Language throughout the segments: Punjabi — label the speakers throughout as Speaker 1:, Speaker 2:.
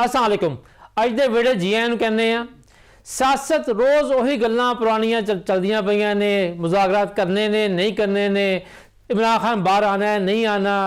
Speaker 1: अस्सलाम वालेकुम। अज दे वीडियो जी आइयां नूं कहने आ। सियासत रोज़ उही गल्लां पुरानियां चलदियां पईयां ने, मुज़ाकरात करने ने नहीं करने ने, इमरान खान बाहर आना है नहीं आना,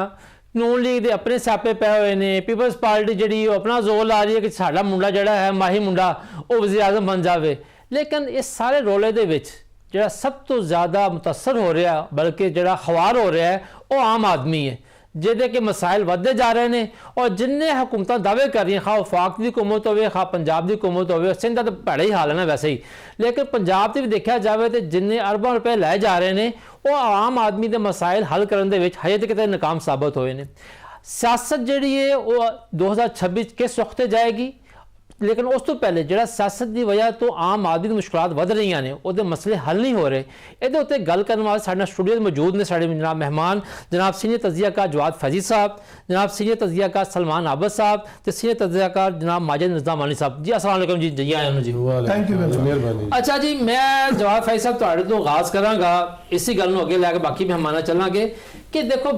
Speaker 1: नून लीग के अपने स्यापे पै हुए ने, पीपल्स पार्टी जी अपना जोर ला रही है कि साडा मुंडा जिहड़ा है माही मुंडा वो वज़ीर आज़म बन जाए। लेकिन इस सारे रोले दे विच जिहड़ा सब तो ज़्यादा मुतासर हो रहा बल्कि जिहड़ा ख्वार हो रहा है वो आम आदमी है, जिहदे के मसाइल वधदे जा रहे हैं। और जिन्ने हुकूमत दावे कर रही खा वफाक की हुकूमत हो खा पंजाब की हुकूमत हो, सिंध का तो भैड़ा ही हाल है ना वैसे ही, लेकिन पंजाब से भी देखा जाए तो जिन्ने अरबों रुपए लै जा रहे हैं वो आम आदमी के मसाइल हल करने के हजे तक नाकाम साबित होए ने। सियासत जी है वो 2026 किस रुख ते जाएगी, लेकिन उस तो पहले जो सियासत की वजह तो आम आदमी की मुश्किलात वध रही ने, वो मसले हल नहीं हो रहे। ये उत्ते गल करने वाले साडे स्टूडियो मौजूद ने साडे जनाब मेहमान, जनाब सीनियर तजियाकार जवाद फैजी साहब, जनाब सीनियर तजियाकार सलमान आबद साहब, तो सीनियर तजियाकार जनाब माजिद निज़ामानी साहब। जी अस्सलाम वालेकुम जी, जी आए जी।
Speaker 2: थैंक यू, मेहरबानी।
Speaker 1: अच्छा जी, मैं जवाद फैजी साहब तुहाडे तो आगाज़ करांगा, इसी गल नूं अगे लैके बाकी मेहमानां चलांगे कि देखो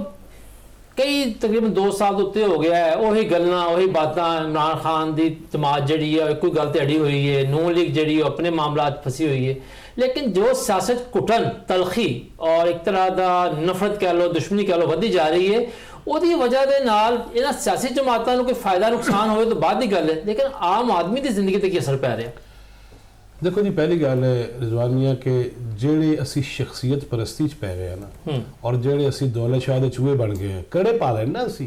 Speaker 1: कई तकरीबन 2 साल उत्ते हो गया है, उही गल्लां उही बातां, इमरान खान की जमात जी है कोई गल ते अड़ी हुई है, नून लीग जी अपने मामलात फसी हुई है। लेकिन जो सियासत घुटन तलखी और एक तरह का नफरत कह लो, दुश्मनी कह लो वधी जा रही है, उसकी वजह के नाल इन्हां सियासी जमातों को कोई फायदा नुकसान हो तो बाद की गल है, लेकिन आम आदमी की जिंदगी पर की असर पै रहा?
Speaker 2: देखो जी, पहली गल है रिजवानिया के जेड़े असी शख्सियत परस्ती च पै गए ना और जेड़े असी दौलत शाह दे चूहे बन गए हैं, कड़े पा लें ना असी,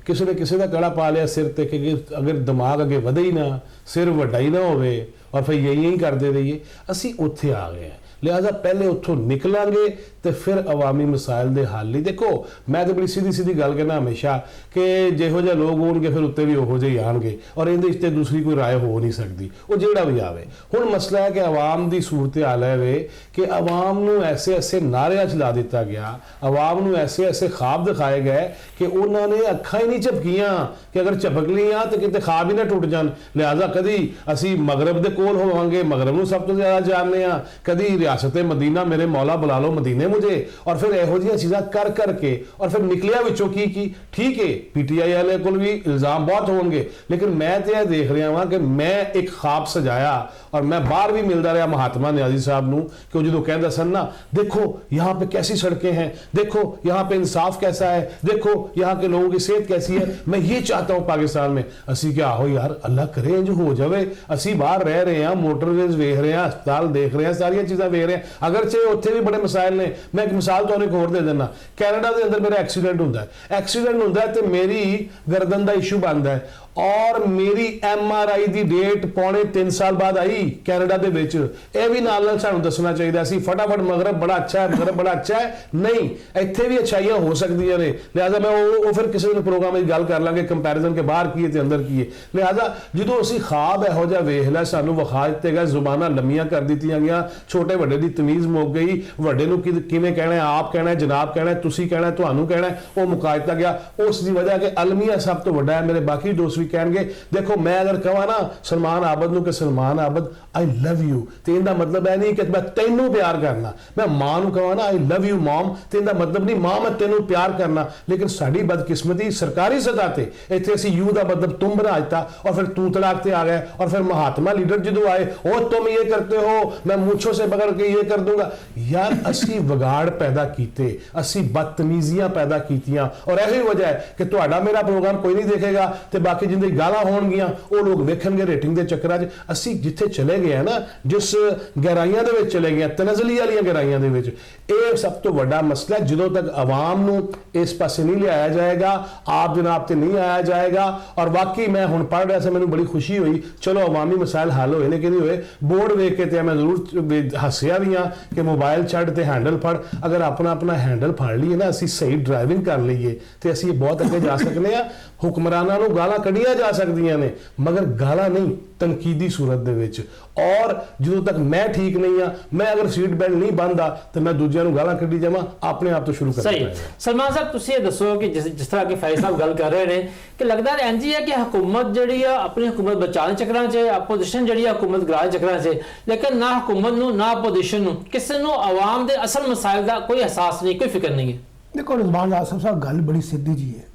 Speaker 2: किसी ने किसी का कड़ा पा लिया सिर ते कि अगर दिमाग अगे वधे ही ना, सिर वड्डा ही ना होवे और फिर यही करते रहिए, असी उत्थे आ गए हैं। लिहाजा पहले उत्थों निकलांगे तो फिर अवामी मसाइल के हल ही। देखो मैं तो बड़ी सीधी सीधी गल कहना हमेशा कि जिहो जिहे लोग होणगे फिर उत्ते भी उहो जिहे आउणगे और इहदे विच दूसरी कोई राय हो नहीं सकती, वो जिहड़ा भी आवे। हुण मसला है कि अवाम की सूरत हाल है कि अवाम नूं ऐसे ऐसे नारियां चला दिता गया, अवाम नूं ऐसे ऐसे ख्वाब दिखाए गए कि उन्होंने अखां ही नहीं झपकियां कि अगर झपक लियां तो किते ख्वाब ही ना टुट जान। लिहाजा कदी असी मगरब दे कोल होवांगे, मगरब नूं सब तो ज़्यादा जानने आ, कदी रियासत मदीना मेरे मौला बुला लो मदीने मुझे, और फिर यहो जी चीज़ां कर करके और फिर निकलिया विचों की ठीक है PTI वाले को भी इल्जाम बहुत होंगे, लेकिन मैं तो यह देख रहा वहां कि मैं एक ख्वाब सजाया और मैं बाहर भी मिलता रहा महात्मा न्याजी साहब नूं कि जो कहता सन ना, देखो यहाँ पे कैसी सड़कें हैं, देखो यहाँ पे इंसाफ कैसा है, देखो यहाँ के लोगों की सेहत कैसी है, मैं ये चाहता हूँ पाकिस्तान में। असी क्या हो यार, अल्लाह करे इंज हो जाए। असी बाहर रह रहे हैं, मोटरवेज वेख रहे हैं, अस्पताल देख रहे हैं, सारिया चीज़ां वेख रहे हैं, अगरचे उत्थे भी बड़े मसाइल ने। मैं एक मिसाल तो एक होर दे देना, कैनेडा के अंदर मेरा एक्सीडेंट होता है तो मेरी गर्दन का इशू बनता है और मेरी MRI की डेट 2.5 साल बाद आई कैनेडा के विच। यह भी नाल सानू दसना चाहिए सी फटाफट मगरब बड़ा अच्छा है, मगरब बड़ा अच्छा है, नहीं इत्थे भी अच्छाइयां हो सकती ने। लिहाजा मैं वो फिर किसी दिन प्रोग्राम में गल कर लांगे कंपैरिजन के बाहर की ते अंदर की। लिहाजा जो असी ख्वाब इहो जिहा वेख लिया, सानू विखा दिते गए, जुबाना लम्मियां कर दित्तियां गईयां, छोटे वड्डे की तमीज मुक गई, वड्डे नूं किवें कहना है, आप कहना है, जनाब कहना है, तुसीं कहना है, तुहानूं कहना है, वो मुका दित्ता गया। उस दी वजह कि अलमिया सब तो वड्डा है। मेरे बाकी दोस्त भी कहेंगे, देखो मैं अगर कहा ना सलमान आबद नूं कि सलमान आबद आई लव यू, तो इनका मतलब है नहीं कि मैं तेनू प्यार करना। मैं मां नूं कहा ना आई लव यू मॉम, तो इनका मतलब नहीं मां मैं तेनू प्यार करना। लेकिन साड़ी बदकिस्मती सरकारी सतह ते इत्थे असीं यू का मतलब तुम बना दिता और फिर तू तड़ाक ते आ गए। और फिर महात्मा लीडर जो आए, ओ तुम ये करते हो, मैं मूंछों से पकड़ के ये कर दूंगा। यार असी विगाड़ पैदा कीते, असी बदतमीजियां पैदा कीतियां, और यही वजह है कि तुहाडा मेरा प्रोग्राम कोई नहीं देखेगा तो बाकी जिंदगी गालां होणगियां वो लोग वेखणगे रेटिंग के चक्कर च। असी जिथे चले गए हैं ना, जिस गहराइयां दे विच चले गए, तनज़ली वाली गहराइयां दे विच, ये सब तो बड़ा मसला है। जो तक अवाम नूं इस पासे नहीं लियाया जाएगा, आप जनाब ते नहीं आया जाएगा। और वाकई मैं हुण पढ़ रहा था, मैनूं बड़ी खुशी हुई, चलो अवामी मसाइल हल होए ने कि नहीं होए, बोर्ड वेख के ते मैं जरूर हसिया भी हाँ कि मोबाइल छड्ड ते हैंडल फड़। अगर अपना अपना हैंडल फड़ लीए ना, असी सही ड्राइविंग कर लीए तो असी बहुत अगे जा सकते हैं। हुक्मरानां नूं गालां कढ़ियां जा सकदियां ने, मगर गालां नहीं तनकीदी सूरत दे विच। और जो तक मैं ठीक नहीं हाँ, मैं अगर सीट बेल्ट नहीं बंदा तो मैं दूजियां नूं गालां कढ़ी जावां, अपने आप तो शुरू कर
Speaker 1: सही। सलमान साहब तुसीं ये दसो कि जिस तरह के फैज साहब गल कर रहे हैं कि लगता है इंज ही है कि हुकूमत जी अपनी हुकूमत बचाने चक्कर च, अपोजिशन जी हुकूमत गिराने चक्कर च, लेकिन ना हुकूमत नूं ना अपोजिशन नूं किसी नूं अवाम दे असल मसाइल का कोई एहसास नहीं, कोई फिक्र नहीं है।
Speaker 3: देखो रिजवान आसफ साहब गल बड़ी सीधी जी है,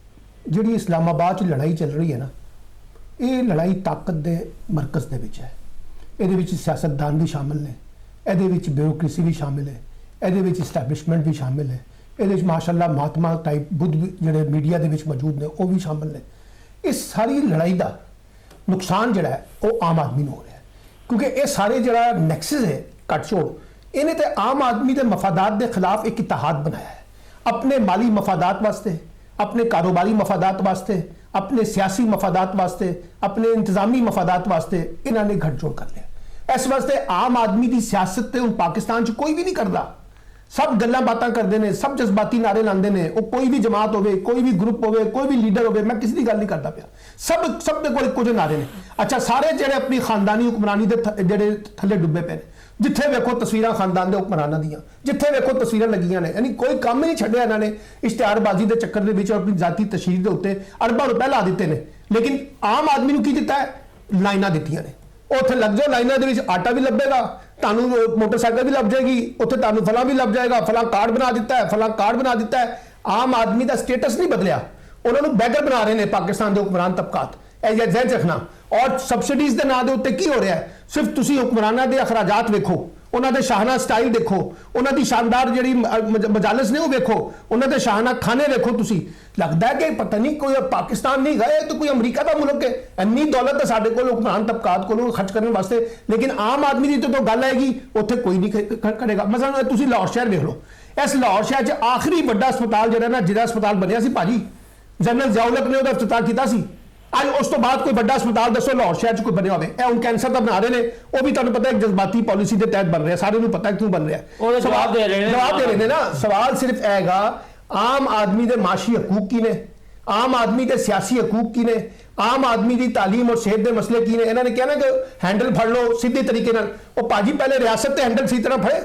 Speaker 3: जी इस्लामाबाद च लड़ाई चल रही है ना, ਇਹ ਲੜਾਈ ਤਾਕਤ ਦੇ ਮਰਕਜ਼ ਦੇ ਵਿੱਚ ਹੈ। ਇਹਦੇ ਵਿੱਚ ਸਿਆਸਤਦਾਨ ਵੀ ਸ਼ਾਮਿਲ ਨੇ, ਇਹਦੇ ਵਿੱਚ ਬਿਊਰੋਕ੍ਰੇਸੀ ਵੀ ਸ਼ਾਮਿਲ ਹੈ, ਇਹਦੇ ਵਿੱਚ ਇਸਟੈਬਲਿਸ਼ਮੈਂਟ ਵੀ ਸ਼ਾਮਿਲ ਹੈ, ਇਹਦੇ ਵਿੱਚ ਮਾਸ਼ਾਅੱਲਾ ਮਹਾਤਮਾ ਟਾਈਪ ਬੁੱਧ ਜਿਹੜੇ ਮੀਡੀਆ ਦੇ ਵਿੱਚ ਮੌਜੂਦ ਨੇ ਉਹ ਵੀ ਸ਼ਾਮਿਲ ਨੇ। ਇਸ ਸਾਰੀ ਲੜਾਈ ਦਾ ਨੁਕਸਾਨ ਜਿਹੜਾ ਹੈ ਉਹ ਆਮ ਆਦਮੀ ਨੂੰ ਹੋ ਰਿਹਾ ਹੈ, ਕਿਉਂਕਿ ਇਹ ਸਾਰੇ ਜਿਹੜਾ ਨੈਕਸਸ ਹੈ ਕੱਟਛੋੜ, ਇਹਨੇ ਤੇ ਆਮ ਆਦਮੀ ਦੇ ਮਫਾਦਾਤ ਦੇ ਖਿਲਾਫ ਇੱਕ ਇਤਿਹਾਦ ਬਣਾਇਆ ਹੈ। ਆਪਣੇ ਮਾਲੀ ਮਫਾਦਾਤ ਵਾਸਤੇ, ਆਪਣੇ ਕਾਰੋਬਾਰੀ ਮਫਾਦਾਤ ਵਾਸਤੇ, ਆਪਣੇ ਸਿਆਸੀ ਮਫਾਦਾਤ ਵਾਸਤੇ, ਆਪਣੇ ਇੰਤਜ਼ਾਮੀ ਮਫਾਦਾਤ ਵਾਸਤੇ ਇਹਨਾਂ ਨੇ ਗੱਠਜੋੜ ਕਰ ਲਿਆ। ਇਸ ਵਾਸਤੇ ਆਮ ਆਦਮੀ ਦੀ ਸਿਆਸਤ ਤੇ ਹੁਣ ਪਾਕਿਸਤਾਨ 'ਚ ਕੋਈ ਵੀ ਨਹੀਂ ਕਰਦਾ। ਸਭ ਗੱਲਾਂ ਬਾਤਾਂ ਕਰਦੇ ਨੇ, ਸਭ ਜਜ਼ਬਾਤੀ ਨਾਰੇ ਲਾਉਂਦੇ ਨੇ। ਉਹ ਕੋਈ ਵੀ ਜਮਾਤ ਹੋਵੇ, ਕੋਈ ਵੀ ਗਰੁੱਪ ਹੋਵੇ, ਕੋਈ ਵੀ ਲੀਡਰ ਹੋਵੇ, ਮੈਂ ਕਿਸੇ ਦੀ ਗੱਲ ਨਹੀਂ ਕਰਦਾ ਪਿਆ, ਸਭ ਦੇ ਕੋਲ ਇੱਕੋ ਜਿਹੇ ਨਾਰੇ ਨੇ। ਅੱਛਾ, ਸਾਰੇ ਜਿਹੜੇ ਆਪਣੀ ਖਾਨਦਾਨੀ ਹੁਕਮਰਾਨੀ ਦੇ ਜਿਹੜੇ ਥੱਲੇ ਡੁੱਬੇ ਪਏ ਨੇ, ਜਿੱਥੇ ਵੇਖੋ ਤਸਵੀਰਾਂ ਖਾਨਦਾਨ ਦੇ ਹੁਕਮਰਾਨਾਂ ਦੀਆਂ, ਜਿੱਥੇ ਵੇਖੋ ਤਸਵੀਰਾਂ ਲੱਗੀਆਂ ਨੇ, ਯਾਨੀ ਕੋਈ ਕੰਮ ਹੀ ਨਹੀਂ ਛੱਡਿਆ ਇਹਨਾਂ ਨੇ। ਇਸ਼ਤਿਹਾਰਬਾਜ਼ੀ ਦੇ ਚੱਕਰ ਦੇ ਵਿੱਚ ਆਪਣੀ ਜ਼ਾਤੀ ਤਸ਼ਹੀਰ ਦੇ ਉੱਤੇ ਅਰਬਾਂ ਰੁਪਏ ਲਾ ਦਿੱਤੇ ਨੇ, ਲੇਕਿਨ ਆਮ ਆਦਮੀ ਨੂੰ ਕੀ ਦਿੱਤਾ ਹੈ? ਲਾਈਨਾਂ ਦਿੱਤੀਆਂ ਨੇ। ਉੱਥੇ ਲੱਗ ਜਾਓ, ਲਾਈਨਾਂ ਦੇ ਵਿੱਚ ਆਟਾ ਵੀ ਲੱਭੇਗਾ ਤੁਹਾਨੂੰ, ਮੋਟਰਸਾਈਕਲ ਵੀ ਲੱਭ ਜਾਏਗੀ, ਉੱਥੇ ਤੁਹਾਨੂੰ ਫਲਾਂ ਵੀ ਲੱਭ ਜਾਏਗਾ, ਫਲਾਂ ਕਾਰਡ ਬਣਾ ਦਿੱਤਾ ਹੈ, ਫਲਾਂ ਕਾਰਡ ਬਣਾ ਦਿੱਤਾ ਹੈ। ਆਮ ਆਦਮੀ ਦਾ ਸਟੇਟਸ ਨਹੀਂ ਬਦਲਿਆ, ਉਹਨਾਂ ਨੂੰ ਬੈਗਰ ਬਣਾ ਰਹੇ ਨੇ ਪਾਕਿਸਤਾਨ ਦੇ ਹੁਕਮਰਾਨ ਤਬਕਾਤ। ਇਹ ਜ਼ਹਿਨ ਰੱਖਣਾ। ਔਰ ਸਬਸਿਡੀਜ਼ ਦੇ ਨਾਂ ਦੇ ਉੱਤੇ ਕੀ ਹੋ ਰਿਹਾ ਹੈ? ਸਿਰਫ ਤੁਸੀਂ ਹੁਕਮਰਾਨਾਂ ਦੇ ਅਖਰਾਜਾਤ ਵੇਖੋ, ਉਹਨਾਂ ਦੇ ਸ਼ਾਹਨਾ ਸਟਾਈਲ ਦੇਖੋ, ਉਹਨਾਂ ਦੀ ਸ਼ਾਨਦਾਰ ਜਿਹੜੀ ਮਜਾਲਸ ਨੇ ਉਹ ਵੇਖੋ, ਉਹਨਾਂ ਦੇ ਸ਼ਾਹਨਾ ਖਾਨੇ ਵੇਖੋ। ਤੁਸੀਂ ਲੱਗਦਾ ਹੈ ਕਿ ਪਤਾ ਨਹੀਂ ਕੋਈ ਪਾਕਿਸਤਾਨ ਨਹੀਂ ਗਏ ਤਾਂ ਕੋਈ ਅਮਰੀਕਾ ਦਾ ਮੁਲਕ ਹੈ। ਇੰਨੀ ਦੌਲਤ ਹੈ ਸਾਡੇ ਕੋਲ ਹੁਕਮਰਾਨ ਤਬਕਾਤ ਕੋਲੋਂ ਖਰਚ ਕਰਨ ਵਾਸਤੇ, ਲੇਕਿਨ ਆਮ ਆਦਮੀ ਦੀ ਤਾਂ ਗੱਲ ਆਏਗੀ ਉੱਥੇ ਕੋਈ ਨਹੀਂ ਕਰੇਗਾ। ਮਸਲਨ ਤੁਸੀਂ ਲਾਹੌਰ ਸ਼ਹਿਰ ਵੇਖ ਲਓ, ਇਸ ਲਾਹੌਰ ਸ਼ਹਿਰ 'ਚ ਆਖਰੀ ਵੱਡਾ ਹਸਪਤਾਲ ਜਿਹੜਾ ਨਾ, ਜਿਹੜਾ ਹਸਪਤਾਲ ਬਣਿਆ ਸੀ ਭਾਜੀ, ਜਨਰਲ ਜ਼ਿਆਉਲਕ ਨੇ ਉਹਦਾ ਇਫਤਤਾਹ ਕੀਤਾ ਸੀ। ਅੱਜ ਉਸ ਤੋਂ ਬਾਅਦ ਕੋਈ ਵੱਡਾ ਹਸਪਤਾਲ ਦੱਸੋ ਲਾਹੌਰ ਸ਼ਹਿਰ 'ਚ ਕੋਈ ਬਣਿਆ ਹੋਵੇ? ਇਹ ਹੁਣ ਕੈਂਸਰ ਦਾ ਬਣਾ ਰਹੇ ਨੇ, ਉਹ ਵੀ ਤੁਹਾਨੂੰ ਪਤਾ ਹੈ ਜਜ਼ਬਾਤੀ ਪਾਲਿਸੀ ਦੇ ਤਹਿਤ ਬਣ ਰਿਹਾ, ਸਾਰਿਆਂ ਨੂੰ ਪਤਾ ਕਿਉਂ ਬਣ ਰਿਹਾ।
Speaker 1: ਉਹਦਾ ਜਵਾਬ ਦੇ ਰਹੇ
Speaker 3: ਨੇ ਨਾ। ਸਵਾਲ ਸਿਰਫ ਇਹ ਹੈਗਾ, ਆਮ ਆਦਮੀ ਦੇ ਮਾਸ਼ੀ ਹਕੂਕ ਕੀ ਨੇ, ਆਮ ਆਦਮੀ ਦੇ ਸਿਆਸੀ ਹਕੂਕ ਕੀ ਨੇ, ਆਮ ਆਦਮੀ ਦੀ ਤਾਲੀਮ ਔਰ ਸਿਹਤ ਦੇ ਮਸਲੇ ਕੀ ਨੇ। ਇਹਨਾਂ ਨੇ ਕਿਹਾ ਨਾ ਕਿ ਹੈਂਡਲ ਫੜ ਲਓ ਸਿੱਧੇ ਤਰੀਕੇ ਨਾਲ। ਉਹ ਭਾਜੀ ਪਹਿਲੇ ਰਿਆਸਤ ਤੇ ਹੈਂਡਲ ਸਹੀ ਤਰ੍ਹਾਂ ਫੜੇ,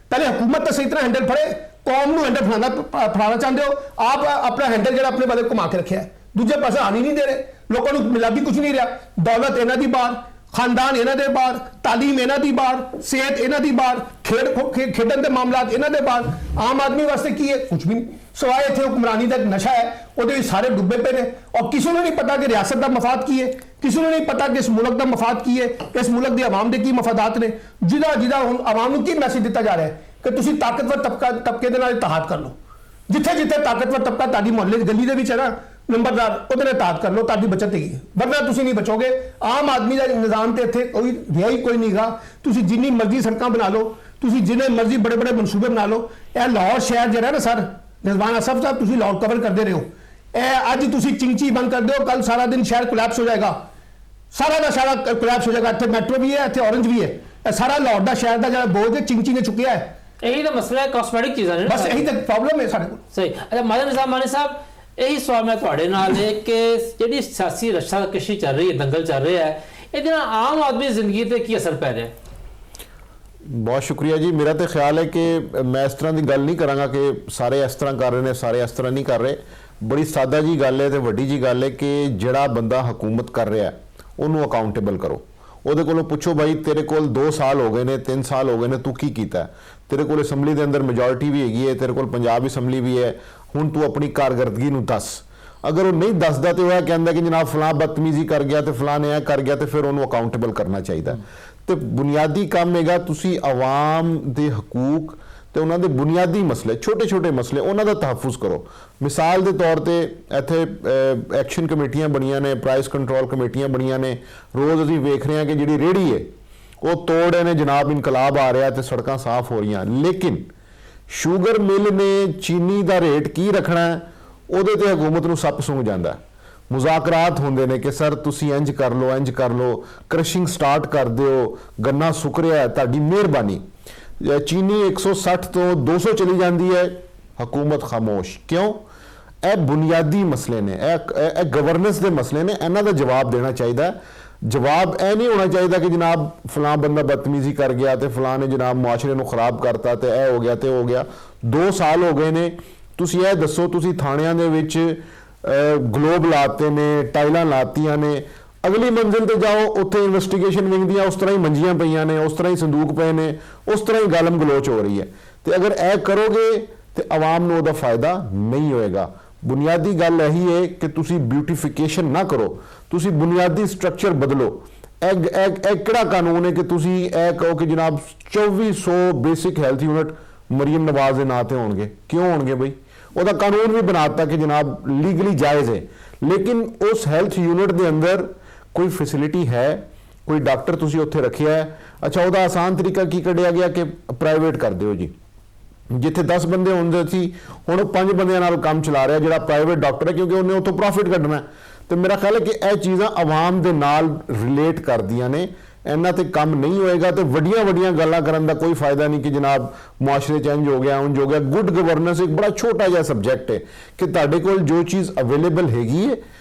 Speaker 3: ਪਹਿਲੇ ਹਕੂਮਤ ਤੇ ਸਹੀ ਤਰ੍ਹਾਂ ਹੈਂਡਲ ਫੜੇ। ਕੌਮ ਨੂੰ ਹੈਂਡਲ ਫੜਾਉਣਾ ਚਾਹੁੰਦੇ ਹੋ ਆਪ, ਆਪਣਾ ਹੈਂਡਲ ਜਿਹੜਾ ਆਪਣੇ ਵਾਲੇ ਘੁਮਾ ਕੇ ਰੱਖਿਆ, ਦੂਜੇ ਪਾਸੇ ਆਣੀ ਨਹੀਂ ਦੇ ਰਹੇ। ਲੋਕਾਂ ਨੂੰ ਮਿਲਾ ਵੀ ਕੁਝ ਨਹੀਂ ਰਿਹਾ। ਦੌਲਤ ਇਹਨਾਂ ਦੀ ਬਾਹਰ, ਖਾਨਦਾਨ ਇਹਨਾਂ ਦੇ ਬਾਹਰ, ਤਾਲੀਮ ਇਹਨਾਂ ਦੀ ਬਾਹਰ, ਸਿਹਤ ਇਹਨਾਂ ਦੀ ਬਾਹਰ, ਖੇਡਣ ਦੇ ਮਾਮਲਾਤ ਇਹਨਾਂ ਦੇ ਬਾਹਰ। ਆਮ ਆਦਮੀ ਵਾਸਤੇ ਕੀ ਹੈ? ਕੁਝ ਵੀ ਨਹੀਂ, ਸਵਾਏ ਇੱਥੇ ਹੁਕਮਰਾਨੀ ਦਾ ਨਸ਼ਾ ਹੈ, ਉਹਦੇ ਵਿੱਚ ਸਾਰੇ ਡੁੱਬੇ ਪਏ ਨੇ। ਔਰ ਕਿਸੇ ਨੂੰ ਨਹੀਂ ਪਤਾ ਕਿ ਰਿਆਸਤ ਦਾ ਮਫਾਦ ਕੀ ਹੈ, ਕਿਸੇ ਨੂੰ ਨਹੀਂ ਪਤਾ ਕਿ ਇਸ ਮੁਲਕ ਦਾ ਮਫਾਦ ਕੀ ਹੈ, ਇਸ ਮੁਲਕ ਦੇ ਆਵਾਮ ਦੇ ਕੀ ਮਫਾਦਾਤ ਨੇ। ਜਿਹਦਾ ਹੁਣ ਆਵਾਮ ਨੂੰ ਕੀ ਮੈਸੇਜ ਦਿੱਤਾ ਜਾ ਰਿਹਾ ਹੈ ਕਿ ਤੁਸੀਂ ਤਾਕਤਵਰ ਤਬਕੇ ਦੇ ਨਾਲ ਇਤਿਹਾਦ ਕਰ ਲਓ। ਜਿੱਥੇ ਤਾਕਤਵਰ ਤਬਕਾ ਤੁਹਾਡੀ ਮੁਹੱਲੇ ਗਲੀ ਦੇ ਵਿੱਚ ਹੈ ਨਾ, ਨੰਬਰਦਾਰ, ਉਹਦੇ ਨਾਲ ਇਤਿਹਾਦ ਕਰ ਲਓ, ਤੁਹਾਡੀ ਬਚਤ ਹੈਗੀ, ਵਰਨਾ ਤੁਸੀਂ ਨਹੀਂ ਬਚੋਗੇ। ਆਮ ਆਦਮੀ ਦਾ ਨਿਜ਼ਾਮ ਤੇ ਇੱਥੇ ਕੋਈ ਰਿਹਾ ਹੀ ਕੋਈ ਨਹੀਂਗਾ। ਤੁਸੀਂ ਜਿੰਨੀ ਮਰਜ਼ੀ ਸੜਕਾਂ ਬਣਾ ਲਓ, ਤੁਸੀਂ ਜਿੰਨੇ ਮਰਜ਼ੀ ਬੜੇ ਬੜੇ ਮਨਸੂਬੇ ਬਣਾ ਲਓ, ਇਹ ਲਾਹੌਰ ਸ਼ਹਿਰ ਜਿਹੜਾ ਨਾ ਸਰ ਰਿਜ਼ਵਾਨ ਅਸਫ ਸਾਹਿਬ, ਤੁਸੀਂ ਲਾਹੌਰ ਕਵਰ ਕਰਦੇ ਰਹੇ ਹੋ। ਇਹ ਅੱਜ ਤੁਸੀਂ ਚਿੰਚੀ ਬੰਦ ਕਰ ਦਿਓ, ਕੱਲ ਸਾਰਾ ਦਿਨ ਸ਼ਹਿਰ ਕੋਲੈਪਸ ਹੋ ਜਾਏਗਾ, ਸਾਰਾ ਦਾ ਸਾਰਾ ਕੋਲੈਪਸ ਹੋ ਜਾਏਗਾ। ਇੱਥੇ ਮੈਟਰੋ ਵੀ ਹੈ, ਇੱਥੇ ਔਰੰਜ ਵੀ ਹੈ। ਇਹ ਸਾਰਾ ਲਾਹੌਰ ਦਾ ਸ਼ਹਿਰ ਦਾ ਜਿਹੜਾ ਬੋਝ ਹੈ ਚਿੰਚੀ ਨੇ ਚੁੱਕਿਆ ਹੈ।
Speaker 1: ਇਹੀ ਤਾਂ ਮਸਲਾ ਹੈ, ਕਾਸਮੈਟਿਕ ਚੀਜ਼ਾਂ ਨੇ,
Speaker 3: ਬਸ ਇਹੀ ਤਾਂ ਪ੍ਰੋਬਲਮ ਹੈ ਸਾਡੇ ਕੋਲ।
Speaker 1: ਸਹੀ। ਅੱਛਾ ਮਾਜਨ ਨਿਜ਼ਾਮ ਮਾਨੀ ਸਾਹਿਬ, ਇਹੀ ਸਵਾਲ ਮੈਂ ਤੁਹਾਡੇ ਨਾਲ ਹੈ ਕਿ ਜਿਹੜੀ ਸਿਆਸੀ ਰਸ਼ਾਕਸ਼ੀ ਚੱਲ ਰਹੀ ਹੈ, ਦੰਗਲ ਚੱਲ ਰਿਹਾ ਹੈ, ਇਹਦੇ ਨਾਲ ਆਮ ਆਦਮੀ ਦੀ ਜ਼ਿੰਦਗੀ ਤੇ ਕੀ ਅਸਰ ਪੈ ਰਿਹਾ ਹੈ?
Speaker 4: ਬਹੁਤ ਸ਼ੁਕਰੀਆ ਜੀ। ਮੇਰਾ ਤਾਂ ਖਿਆਲ ਹੈ ਕਿ ਮੈਂ ਇਸ ਤਰ੍ਹਾਂ ਦੀ ਗੱਲ ਨਹੀਂ ਕਰਾਂਗਾ ਕਿ ਸਾਰੇ ਇਸ ਤਰ੍ਹਾਂ ਕਰ ਰਹੇ ਨੇ, ਸਾਰੇ ਇਸ ਤਰ੍ਹਾਂ ਨਹੀਂ ਕਰ ਰਹੇ। ਬੜੀ ਸਾਦਾ ਜੀ ਗੱਲ ਹੈ ਤੇ ਵੱਡੀ ਜੀ ਗੱਲ ਹੈ ਕਿ ਜਿਹੜਾ ਬੰਦਾ ਹਕੂਮਤ ਕਰ ਰਿਹਾ ਉਹਨੂੰ ਅਕਾਊਂਟੇਬਲ ਕਰੋ। ਉਹਦੇ ਕੋਲੋਂ ਪੁੱਛੋ, ਭਾਈ ਤੇਰੇ ਕੋਲ 2 ਸਾਲ ਹੋ ਗਏ ਨੇ, 3 ਸਾਲ ਹੋ ਗਏ ਨੇ, ਤੂੰ ਕੀ ਕੀਤਾ? ਤੇਰੇ ਕੋਲ ਅਸੈਂਬਲੀ ਦੇ ਅੰਦਰ ਮੈਜੋਰਿਟੀ ਵੀ ਹੈਗੀ ਹੈ, ਤੇਰੇ ਕੋਲ ਪੰਜਾਬ ਅਸੈਂਬਲੀ ਵੀ ਹੈ, ਹੁਣ ਤੂੰ ਆਪਣੀ ਕਾਰਗਰਦਗੀ ਨੂੰ ਦੱਸ। ਅਗਰ ਉਹ ਨਹੀਂ ਦੱਸਦਾ ਤੇ ਉਹ ਇਹ ਕਹਿੰਦਾ ਕਿ ਜਨਾਬ ਫਲਾਂ ਬਦਤਮੀਜ਼ੀ ਕਰ ਗਿਆ ਤੇ ਫਲਾਂ ਨੇ ਇਹ ਕਰ ਗਿਆ, ਤੇ ਫਿਰ ਉਹਨੂੰ ਅਕਾਊਂਟੇਬਲ ਕਰਨਾ ਚਾਹੀਦਾ। ਤੇ ਬੁਨਿਆਦੀ ਕੰਮ ਹੈਗਾ ਤੁਸੀਂ ਆਵਾਮ ਦੇ ਹਕੂਕ ਤੇ ਉਹਨਾਂ ਦੇ ਬੁਨਿਆਦੀ ਮਸਲੇ, ਛੋਟੇ ਮਸਲੇ, ਉਹਨਾਂ ਦਾ ਤਹਫੁਜ਼ ਕਰੋ। ਮਿਸਾਲ ਦੇ ਤੌਰ ਤੇ ਇੱਥੇ ਐਕਸ਼ਨ ਕਮੇਟੀਆਂ ਬਣੀਆਂ ਨੇ, ਪ੍ਰਾਈਸ ਕੰਟਰੋਲ ਕਮੇਟੀਆਂ ਬਣੀਆਂ ਨੇ। ਰੋਜ਼ ਅਸੀਂ ਵੇਖ ਰਹੇ ਹਾਂ ਕਿ ਜਿਹੜੀ ਰੇਹੜੀ ਹੈ ਉਹ ਤੋੜ ਰਹੇ ਨੇ ਜਨਾਬ, ਇਨਕਲਾਬ ਆ ਰਿਹਾ ਤੇ ਸੜਕਾਂ ਸਾਫ਼ ਹੋ ਰਹੀਆਂ। ਲੇਕਿਨ ਸ਼ੂਗਰ ਮਿਲ ਨੇ ਚੀਨੀ ਦਾ ਰੇਟ ਕੀ ਰੱਖਣਾ, ਉਹਦੇ ਤੇ ਹਕੂਮਤ ਨੂੰ ਸੱਪ ਸੁੰਘ ਜਾਂਦਾ। ਮੁਜ਼ਾਕਰਾਤ ਹੁੰਦੇ ਨੇ ਕਿ ਸਰ ਤੁਸੀਂ ਇੰਜ ਕਰ ਲਓ, ਇੰਜ ਕਰ ਲਓ, ਕ੍ਰਸ਼ਿੰਗ ਸਟਾਰਟ ਕਰ ਦਿਓ, ਗੰਨਾ ਸੁੱਕ ਰਿਹਾ, ਤੁਹਾਡੀ ਮਿਹਰਬਾਨੀ। ਚੀਨੀ 160 ਤੋਂ 200 ਚਲੀ ਜਾਂਦੀ ਹੈ, ਹਕੂਮਤ ਖਾਮੋਸ਼ ਕਿਉਂ? ਇਹ ਬੁਨਿਆਦੀ ਮਸਲੇ ਨੇ, ਇਹ ਗਵਰਨੈਂਸ ਦੇ ਮਸਲੇ ਨੇ, ਇਹਨਾਂ ਦਾ ਜਵਾਬ ਦੇਣਾ ਚਾਹੀਦਾ। ਜਵਾਬ ਇਹ ਨਹੀਂ ਹੋਣਾ ਚਾਹੀਦਾ ਕਿ ਜਨਾਬ ਫਲਾਂ ਬੰਦਾ ਬਦਤਮੀਜ਼ੀ ਕਰ ਗਿਆ ਤੇ ਫਲਾਂ ਨੇ ਜਨਾਬ ਮੁਆਸ਼ਰੇ ਨੂੰ ਖਰਾਬ ਕਰਤਾ ਤੇ ਇਹ ਹੋ ਗਿਆ ਤੇ ਹੋ ਗਿਆ। 2 ਸਾਲ ਹੋ ਗਏ ਨੇ, ਤੁਸੀਂ ਇਹ ਦੱਸੋ, ਤੁਸੀਂ ਥਾਣਿਆਂ ਦੇ ਵਿੱਚ ਗਲੋਬ ਲਾਤੇ ਨੇ, ਟਾਈਲਾਂ ਲਾਤੀਆਂ ਨੇ, ਅਗਲੀ ਮੰਜ਼ਿਲ ਤੇ ਜਾਓ ਉੱਥੇ ਇਨਵੈਸਟੀਗੇਸ਼ਨ ਵਿੰਗ ਦੀਆਂ ਉਸ ਤਰ੍ਹਾਂ ਹੀ ਮੰਜੀਆਂ ਪਈਆਂ ਨੇ, ਉਸ ਤਰ੍ਹਾਂ ਹੀ ਸੰਦੂਕ ਪਏ ਨੇ, ਉਸ ਤਰ੍ਹਾਂ ਹੀ ਗਾਲਮ ਗਲੋਚ ਹੋ ਰਹੀ ਹੈ। ਤੇ ਅਗਰ ਇਹ ਕਰੋਗੇ ਤੇ ਆਵਾਮ ਨੂੰ ਉਹਦਾ ਫਾਇਦਾ ਨਹੀਂ ਹੋਏਗਾ। ਬੁਨਿਆਦੀ ਗੱਲ ਇਹੀ ਹੈ ਕਿ ਤੁਸੀਂ ਬਿਊਟੀਫਿਕੇਸ਼ਨ ਨਾ ਕਰੋ, ਤੁਸੀਂ ਬੁਨਿਆਦੀ ਸਟਰਕਚਰ ਬਦਲੋ। ਇਹ ਕਿਹੜਾ ਕਾਨੂੰਨ ਹੈ ਕਿ ਤੁਸੀਂ ਇਹ ਕਹੋ ਕਿ ਜਨਾਬ 2400 basic health unit Mariam Nawaz ਦੇ ਨਾਂ ਤੇ ਹੋਣਗੇ? ਕਿਉਂ ਹੋਣਗੇ ਬਈ? ਉਹਦਾ ਕਾਨੂੰਨ ਵੀ ਬਣਾਤਾ ਕਿ ਜਨਾਬ ਲੀਗਲੀ ਜਾਇਜ਼ ਹੈ, ਲੇਕਿਨ ਉਸ ਹੈਲਥ ਯੂਨਿਟ ਦੇ ਅੰਦਰ ਕੋਈ ਫੈਸਿਲਿਟੀ ਹੈ, ਕੋਈ ਡਾਕਟਰ ਤੁਸੀਂ ਉੱਥੇ ਰੱਖਿਆ ਹੈ? ਅੱਛਾ, ਉਹਦਾ ਆਸਾਨ ਤਰੀਕਾ ਕੀ ਕੱਢਿਆ ਗਿਆ ਕਿ ਪ੍ਰਾਈਵੇਟ ਕਰ ਦਿਓ ਜੀ। ਜਿੱਥੇ 10 ਬੰਦੇ ਹੁੰਦੇ ਸੀ ਹੁਣ ਉਹ 5 ਬੰਦਿਆਂ ਨਾਲ ਕੰਮ ਚਲਾ ਰਿਹਾ ਜਿਹੜਾ ਪ੍ਰਾਈਵੇਟ ਡਾਕਟਰ ਹੈ, ਕਿਉਂਕਿ ਉਹਨੇ ਉੱਥੋਂ ਪ੍ਰੋਫਿਟ ਕੱਢਣਾ ਹੈ। ਤੇ ਮੇਰਾ ਖਿਆਲ ਹੈ ਕਿ ਇਹ ਚੀਜ਼ਾਂ ਆਵਾਮ ਦੇ ਨਾਲ ਰਿਲੇਟ ਕਰਦੀਆਂ ਨੇ, ਇਹਨਾਂ ਤੇ ਕੰਮ ਨਹੀਂ ਹੋਏਗਾ ਤੇ ਵੱਡੀਆਂ ਵੱਡੀਆਂ ਗੱਲਾਂ ਕਰਨ ਦਾ ਕੋਈ ਫਾਇਦਾ ਨਹੀਂ ਕਿ ਜਨਾਬ ਮੁਆਸ਼ਰੇ ਚੇਂਜ ਹੋ ਗਿਆ, ਉਂਝ ਹੋ ਗਿਆ। ਗੁੱਡ ਗਵਰਨੈਂਸ ਇੱਕ ਬੜਾ ਛੋਟਾ ਜਿਹਾ ਸਬਜੈਕਟ ਹੈ ਕਿ ਤੁਹਾਡੇ ਕੋਲ ਜੋ ਚੀਜ਼ ਅਵੇਲੇਬਲ ਹੈਗੀ ਹੈ,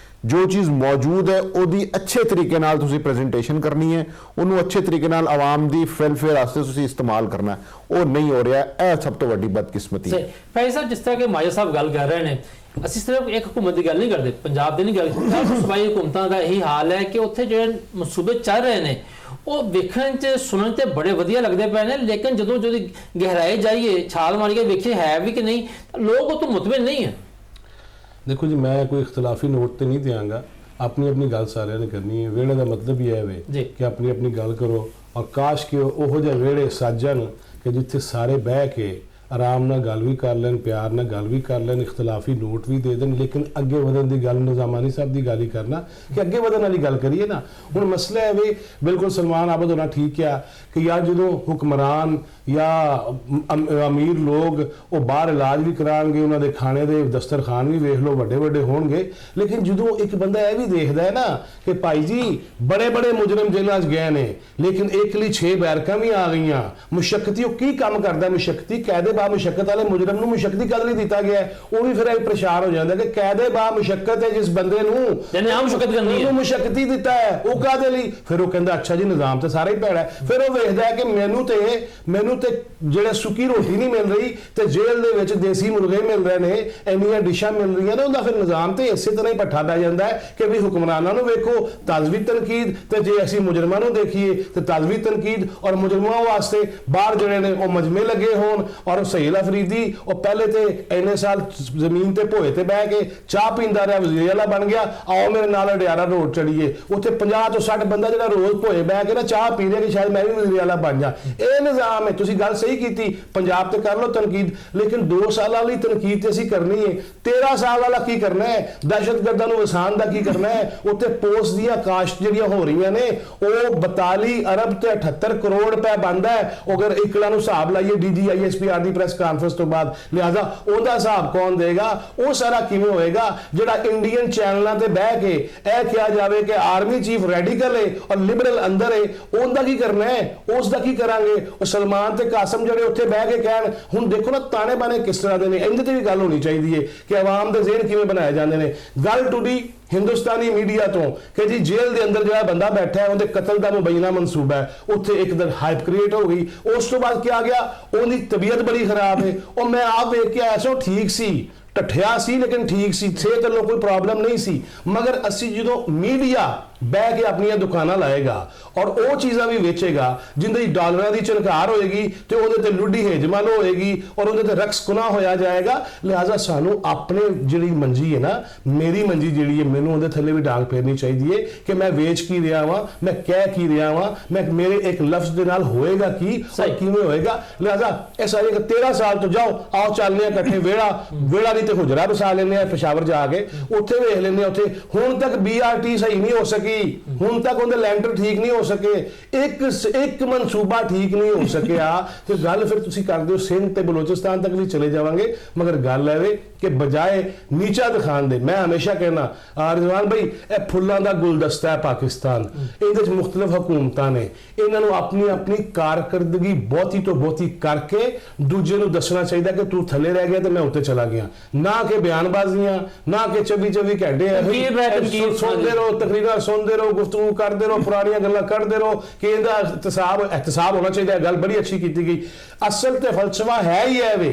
Speaker 4: ਜੋ ਚੀਜ਼ ਮੌਜੂਦ ਹੈ, ਉਹਦੀ ਅੱਛੇ ਤਰੀਕੇ ਨਾਲ ਤੁਸੀਂ ਪ੍ਰੈਜੈਂਟੇਸ਼ਨ ਕਰਨੀ ਹੈ, ਉਹਨੂੰ ਅੱਛੇ ਤਰੀਕੇ ਨਾਲ ਆਵਾਮ ਦੀ ਵੈਲਫੇਅਰ ਵਾਸਤੇ ਤੁਸੀਂ ਇਸਤੇਮਾਲ ਕਰਨਾ ਹੈ। ਉਹ ਨਹੀਂ ਹੋ ਰਿਹਾ, ਇਹ ਸਭ ਤੋਂ ਵੱਡੀ ਬਦਕਿਸਮਤੀ ਹੈ।
Speaker 1: ਭਾਈ ਸਾਹਿਬ, ਜਿਸ ਤਰ੍ਹਾਂ ਕਿ ਮਾਜਾ ਸਾਹਿਬ ਗੱਲ ਕਰ ਰਹੇ ਨੇ, ਅਸੀਂ ਸਿਰਫ ਇੱਕ ਹਕੂਮਤ ਦੀ ਗੱਲ ਨਹੀਂ ਕਰਦੇ, ਪੰਜਾਬ ਦੀ ਨਹੀਂ ਗੱਲ ਕਰਦੇ, ਸੂਬਾਈ ਹਕੂਮਤਾਂ ਦਾ ਇਹੀ ਹਾਲ ਹੈ ਕਿ ਉੱਥੇ ਜਿਹੜੇ ਮਨਸੂਬੇ ਚੱਲ ਰਹੇ ਨੇ ਉਹ ਵੇਖਣ 'ਚ ਸੁਣਨ 'ਤੇ ਬੜੇ ਵਧੀਆ ਲੱਗਦੇ ਪਏ ਨੇ, ਲੇਕਿਨ ਜਦੋਂ ਗਹਿਰਾਈ ਜਾਈਏ, ਛਾਲ ਮਾਰ ਕੇ ਵੇਖੀਏ ਹੈ ਵੀ ਕਿ ਨਹੀਂ, ਲੋਕ ਉਹ ਤੋਂ ਮੁਤਮਿਨ ਨਹੀਂ ਹੈ।
Speaker 2: ਦੇਖੋ ਜੀ, ਮੈਂ ਕੋਈ ਇਖਤਲਾਫੀ ਨੋਟ ਤੇ ਨਹੀਂ ਦਿਆਂਗਾ, ਆਪਣੀ ਆਪਣੀ ਗੱਲ ਸਾਰਿਆਂ ਨੇ ਕਰਨੀ ਹੈ। ਵਿਹੜੇ ਦਾ ਮਤਲਬ ਹੀ ਹੈ ਵੇ ਕਿ ਆਪਣੀ ਆਪਣੀ ਗੱਲ ਕਰੋ, ਔਰ ਕਾਸ਼ ਕਿ ਉਹੋ ਜਿਹੇ ਵਿਹੜੇ ਸਾਜਣ ਕਿ ਜਿੱਥੇ ਸਾਰੇ ਬਹਿ ਕੇ ਆਰਾਮ ਨਾਲ ਗੱਲ ਵੀ ਕਰ ਲੈਣ, ਪਿਆਰ ਨਾਲ ਗੱਲ ਵੀ ਕਰ ਲੈਣ, ਇਖਤਲਾਫੀ ਨੋਟ ਵੀ ਦੇ ਦੇਣ, ਲੇਕਿਨ ਅੱਗੇ ਵਧਣ ਦੀ ਗੱਲ ਨਿਜ਼ਾਮਾਨੀ ਸਾਹਿਬ ਦੀ ਗੱਲ ਹੀ ਕਰਨਾ ਕਿ ਅੱਗੇ ਵਧਣ ਵਾਲੀ ਗੱਲ ਕਰੀਏ ਨਾ। ਹੁਣ ਮਸਲਾ ਹੈ ਵੀ ਬਿਲਕੁਲ ਸਲਮਾਨ ਆਬਦ ਹੋਣਾ ਠੀਕ ਆ ਕਿ ਯਾਰ ਜਦੋਂ ਹੁਕਮਰਾਨ ਜਾਂ ਅਮੀਰ ਲੋਕ ਉਹ ਬਾਹਰ ਇਲਾਜ ਵੀ ਕਰਾਉਣਗੇ, ਉਹਨਾਂ ਦੇ ਖਾਣੇ ਦੇ ਦਸਤਰਖਾਨ ਵੀ ਵੇਖ ਲਓ ਵੱਡੇ ਵੱਡੇ ਹੋਣਗੇ, ਲੇਕਿਨ ਜਦੋਂ ਇੱਕ ਬੰਦਾ ਇਹ ਵੀ ਦੇਖਦਾ ਹੈ ਨਾ ਕਿ ਭਾਈ ਜੀ ਬੜੇ ਬੜੇ ਮੁਜਰਮ ਜੇਲ੍ਹਾਂ 'ਚ ਗਏ ਨੇ, ਲੇਕਿਨ ਇੱਕ ਲਈ 6 ਬੈਰਕਾਂ ਵੀ ਆ ਗਈਆਂ, ਮੁਸ਼ੱਕਤੀ ਉਹ ਕੀ ਕੰਮ ਕਰਦਾ? ਮੁਸ਼ੱਕਤੀ ਕਾਇਦੇ ਬਾ ਮੁਸ਼ੱਕਤ ਵਾਲੇ ਮੁਜਰਮ ਨੂੰ ਮੁਸ਼ੱਕਤੀ ਕਦ ਲਈ ਦਿੱਤਾ ਗਿਆ? ਉਹ ਵੀ ਫਿਰ ਇਹ ਪ੍ਰਸ਼ਾਰ ਹੋ ਜਾਂਦਾ ਕਿ ਕਾਇਦੇ ਬਾ ਮੁਸ਼ੱਕਤ ਹੈ ਜਿਸ ਬੰਦੇ ਨੂੰ
Speaker 1: ਜਿਹਨੇ ਆਮ ਮੁਸ਼ੱਕਤ ਕਰਨੀ ਹੈ,
Speaker 2: ਉਹਨੂੰ ਮੁਸ਼ੱਕਤੀ ਦਿੱਤਾ ਹੈ, ਉਹ ਕਾਹਦੇ ਲਈ? ਫਿਰ ਉਹ ਕਹਿੰਦਾ ਅੱਛਾ ਜੀ ਨਿਜ਼ਾਮ ਤੇ ਸਾਰਾ ਹੀ ਭੈੜਾ ਹੈ। ਫਿਰ ਉਹ ਵੇਖਦਾ ਹੈ ਕਿ ਮੈਨੂੰ ਤੇ ਜਿਹੜੇ ਸੁੱਕੀ ਰੋਟੀ ਨਹੀਂ ਮਿਲ ਰਹੀ ਤੇ ਜੇਲ੍ਹ ਦੇ ਵਿੱਚ ਦੇਸੀ ਮੁਰਗੇ ਮਿਲ ਰਹੇ ਨੇ, ਇੰਨੀਆਂ ਡਿਸ਼ਾਂ ਮਿਲ ਰਹੀਆਂ ਨੇ, ਉਹਦਾ ਫਿਰ ਨਿਜ਼ਾਮ ਤੇ ਇਸੇ ਤਰ੍ਹਾਂ ਹੀ ਪੱਠਾ ਪੈ ਜਾਂਦਾ ਹੈ ਕਿ ਵੀ ਹੁਕਮਰਾਨਾਂ ਨੂੰ ਵੇਖੋ ਤਾਜ਼ਵੀ ਤਨਕੀਦ, ਤੇ ਜੇ ਅਸੀਂ ਮੁਜਰਮਾਂ ਨੂੰ ਦੇਖੀਏ ਤੇ ਤਾਜ਼ਵੀ ਤਨਕੀਦ, ਔਰ ਮੁਜਰਮਾਂ ਵਾਸਤੇ ਬਾਹਰ ਜਿਹੜੇ ਨੇ ਉਹ ਮਜਮੇ ਲੱਗੇ ਹੋਣ। ਔਰ ਸਹੀਲ ਅਫਰੀਦੀ ਉਹ ਪਹਿਲੇ ਤੇ ਇੰਨੇ ਸਾਲ ਜ਼ਮੀਨ ਤੇ ਭੋਏ ਤੇ ਬਹਿ ਕੇ ਚਾਹ ਪੀਂਦਾ ਰਿਹਾ, ਵਜ਼ੀਰ ਆਲਾ ਬਣ ਗਿਆ, ਆਓ ਮੇਰੇ ਨਾਲ ਅਡਿਆਰਾ ਰੋਡ ਚੜੀਏ, ਉੱਥੇ 50 ਤੋਂ 60 ਬੰਦਾ ਜਿਹੜਾ ਰੋਜ਼ ਭੋਏ ਬਹਿ ਕੇ ਨਾ ਚਾਹ ਪੀ ਰਿਹਾ ਕਿ ਸ਼ਾਇਦ ਮੈਂ ਵੀ ਵਜ਼ੀਰ ਆਲਾ ਬਣ ਜਾ। ਇਹ ਨਿਜ਼ਾਮ ਹੈ। ਤੁਸੀਂ ਗੱਲ ਸਹੀ ਕੀਤੀ, ਪੰਜਾਬ ਤੇ ਕਰ ਲਓ ਤਨਕੀਦ, ਲੇਕਿਨ 2 ਸਾਲਾਂ ਲਈ ਤਨਕੀਦ ਤੇ ਅਸੀਂ ਕਰਨੀ ਹੈ। 13 ਸਾਲ ਵਾਲਾ ਕੀ ਕਰਨਾ ਹੈ? ਦਹਿਸ਼ਤਗਰਦਾਂ ਨੂੰ ਵਸਾਉਣ ਦਾ ਕੀ ਕਰਨਾ ਹੈ? ਉੱਥੇ ਪੋਸਟ ਦੀਆਂ ਕਾਸ਼ਤ ਜਿਹੜੀਆਂ ਹੋ ਰਹੀਆਂ ਨੇ ਉਹ 42 ਅਰਬ ਤੇ 78 ਕਰੋੜ ਰੁਪਏ ਬਣਦਾ ਹੈ। ਅਗਰ ਇਕਲਾ ਨੂੰ ਹਿਸਾਬ ਲਾਈਏ DGISPR ਦੀ ਪ੍ਰੈਸ ਕਾਨਫਰੰਸ ਤੋਂ ਬਾਅਦ, ਲਿਹਾਜ਼ਾ ਉਹਦਾ ਹਿਸਾਬ ਕੌਣ ਦੇਗਾ? ਉਹ ਸਾਰਾ ਕਿਵੇਂ ਹੋਏਗਾ ਜਿਹੜਾ ਇੰਡੀਅਨ ਚੈਨਲਾਂ ਤੇ ਬਹਿ ਕੇ ਇਹ ਕਿਹਾ ਜਾਵੇ ਕਿ ਆਰਮੀ ਚੀਫ ਰੈਡੀਕਲ ਹੈ ਔਰ ਲਿਬਰਲ ਅੰਦਰ ਹੈ, ਉਹਦਾ ਕੀ ਕਰਨਾ ਹੈ? ਉਸ ਦਾ ਕੀ ਕਰਾਂਗੇ? ਉਹ ਸਲਮਾਨ ਤੇ ਕਾਸਮ ਜਿਹੜੇ ਉੱਥੇ ਬਹਿ ਕੇ ਕਹਿਣ, ਹੁਣ ਦੇਖੋ ਨਾ ਤਾਣੇ ਬਾਣੇ ਕਿਸ ਤਰ੍ਹਾਂ ਦੇ ਨੇ, ਇਹਦੇ ਤੇ ਵੀ ਗੱਲ ਹੋਣੀ ਚਾਹੀਦੀ ਹੈ ਕਿ ਆਵਾਮ ਦੇ ਜ਼ਿਹਨ ਕਿਵੇਂ ਬਣਾਏ ਜਾਂਦੇ ਨੇ। ਗੱਲ ਟੁੱਟੀ ਹਿੰਦੁਸਤਾਨੀ ਮੀਡੀਆ ਤੋਂ ਕਿ ਜੀ ਜੇਲ੍ਹ ਦੇ ਅੰਦਰ ਜਿਹੜਾ ਬੰਦਾ ਬੈਠਾ ਹੈ ਉਹਦੇ ਕਤਲ ਦਾ ਮੁਬੈਨਾ ਮਨਸੂਬਾ ਹੈ, ਉੱਥੇ ਇੱਕ ਦਿਨ ਹਾਈਪ ਕ੍ਰੀਏਟ ਹੋ ਗਈ। ਉਸ ਤੋਂ ਬਾਅਦ ਕੀ ਆ ਗਿਆ? ਉਹਦੀ ਤਬੀਅਤ ਬੜੀ ਖਰਾਬ ਹੈ, ਉਹ ਮੈਂ ਆਪ ਵੇਖ ਕੇ ਆਇਆ ਸੀ, ਉਹ ਠੀਕ ਸੀ, ਟੱਠਿਆ ਸੀ ਲੇਕਿਨ ਠੀਕ ਸੀ, ਸਿਹਤ ਵੱਲੋਂ ਕੋਈ ਪ੍ਰੋਬਲਮ ਨਹੀਂ ਸੀ। ਮਗਰ ਅਸੀਂ ਜਦੋਂ ਮੀਡੀਆ ਬਹਿ ਕੇ ਆਪਣੀਆਂ ਦੁਕਾਨਾਂ ਲਾਏਗਾ ਔਰ ਉਹ ਚੀਜ਼ਾਂ ਵੀ ਵੇਚੇਗਾ ਜਿੰਦੇ ਡਾਲਰਾਂ ਦੀ ਝਨਕਾਰ ਹੋਏਗੀ ਤੇ ਉਹਦੇ ਤੇ ਲੁੱਡੀ ਹੇਜਮਲ ਹੋਏਗੀ ਔਰ ਉਹਦੇ ਤੇ ਰਕਸ ਗੁਨਾਹ ਹੋਇਆ ਜਾਏਗਾ। ਲਿਹਾਜ਼ਾ ਸਾਨੂੰ ਆਪਣੇ ਜਿਹੜੀ ਮੰਜੀ ਹੈ ਨਾ, ਮੇਰੀ ਮੰਜੀ ਜਿਹੜੀ ਹੈ, ਮੈਨੂੰ ਉਹਦੇ ਥੱਲੇ ਵੀ ਡਾਂਗ ਫੇਰਨੀ ਚਾਹੀਦੀ ਹੈ ਕਿ ਮੈਂ ਵੇਚ ਕੀ ਰਿਹਾ ਵਾਂ, ਮੈਂ ਕਹਿ ਕੀ ਰਿਹਾ ਵਾਂ, ਮੈਂ ਮੇਰੇ ਇੱਕ ਲਫ਼ਜ਼ ਦੇ ਨਾਲ ਹੋਏਗਾ ਕੀ ਔਰ ਕਿਵੇਂ ਹੋਏਗਾ। ਲਿਹਾਜ਼ਾ ਇਹ ਸਾਰੀ 13 ਸਾਲ ਤੋਂ ਜਾਓ, ਆਓ ਚੱਲਨੇ ਇਕੱਠੇ ਵੇੜਾ ਨਹੀਂ ਤੇ ਹੁਜਰਾ ਵਸਾ ਲੈਂਦੇ ਆ ਪਿਸ਼ਾਵਰ ਜਾ ਕੇ, ਉੱਥੇ ਵੇਖ ਲੈਂਦੇ ਆ। ਉੱਥੇ ਹੁਣ ਤੱਕ BRT ਸਹੀ ਨਹੀਂ ਹੋ ਸਕੀ, ਹੁਣ ਤੱਕ ਉਹਦੇ ਲੈਂਟਰ ਠੀਕ ਨਹੀਂ ਹੋ ਸਕੇ, ਇੱਕ ਮਨਸੂਬਾ ਠੀਕ ਨਹੀਂ ਹੋ ਸਕਿਆ। ਤੇ ਗੱਲ ਫਿਰ ਤੁਸੀਂ ਕਰਦੇ ਹੋ ਸਿੰਧ ਤੇ ਬਲੋਚਿਸਤਾਨ ਤੱਕ ਵੀ ਚਲੇ ਜਾਵਾਂਗੇ। ਮਗਰ ਗੱਲ ਹੈ ਕਿ ਬਜਾਏ ਨੀਚਾ ਦਿਖਾਣ ਦੇ, ਮੈਂ ਹਮੇਸ਼ਾ ਕਹਿਣਾ ਰਿਜ਼ਵਾਨ ਭਾਈ ਇਹ ਫੁੱਲਾਂ ਦਾ ਗੁਲਦਸਤਾ ਹੈ ਪਾਕਿਸਤਾਨ, ਇਹਦੇ 'ਚ ਮੁਖਤਲਿਫ ਹਕੂਮਤਾਂ ਨੇ, ਇਹਨਾਂ ਨੂੰ ਆਪਣੀ ਆਪਣੀ ਕਾਰਕਰਦਗੀ ਬਹੁਤੀ ਤੋਂ ਬਹੁਤੀ ਕਰਕੇ ਦੂਜੇ ਨੂੰ ਦੱਸਣਾ ਚਾਹੀਦਾ ਕਿ ਤੂੰ ਥੱਲੇ ਰਹਿ ਗਿਆ ਤੇ ਮੈਂ ਉੱਤੇ ਚਲਾ ਗਿਆ, ਨਾ ਕਿ ਬਿਆਨਬਾਜ਼ੀਆਂ, ਨਾ ਕਿ 24 ਘੰਟੇ ਸੁਣਦੇ ਰਹੋ, ਤਕਰੀਰਾਂ ਸੁਣਦੇ ਰਹੋ, ਗੁਫ਼ਤਗੂ ਕਰਦੇ ਰਹੋ, ਪੁਰਾਣੀਆਂ ਗੱਲਾਂ ਕਰਦੇ ਰਹੋ ਕਿ ਇਹਦਾ ਇਹਤਸਾਬ ਹੋਣਾ ਚਾਹੀਦਾ। ਗੱਲ ਬੜੀ ਅੱਛੀ ਕੀਤੀ ਗਈ। ਅਸਲ ਤੇ ਫਲਸਫਾ ਹੈ ਹੀ ਹੈ ਵੇ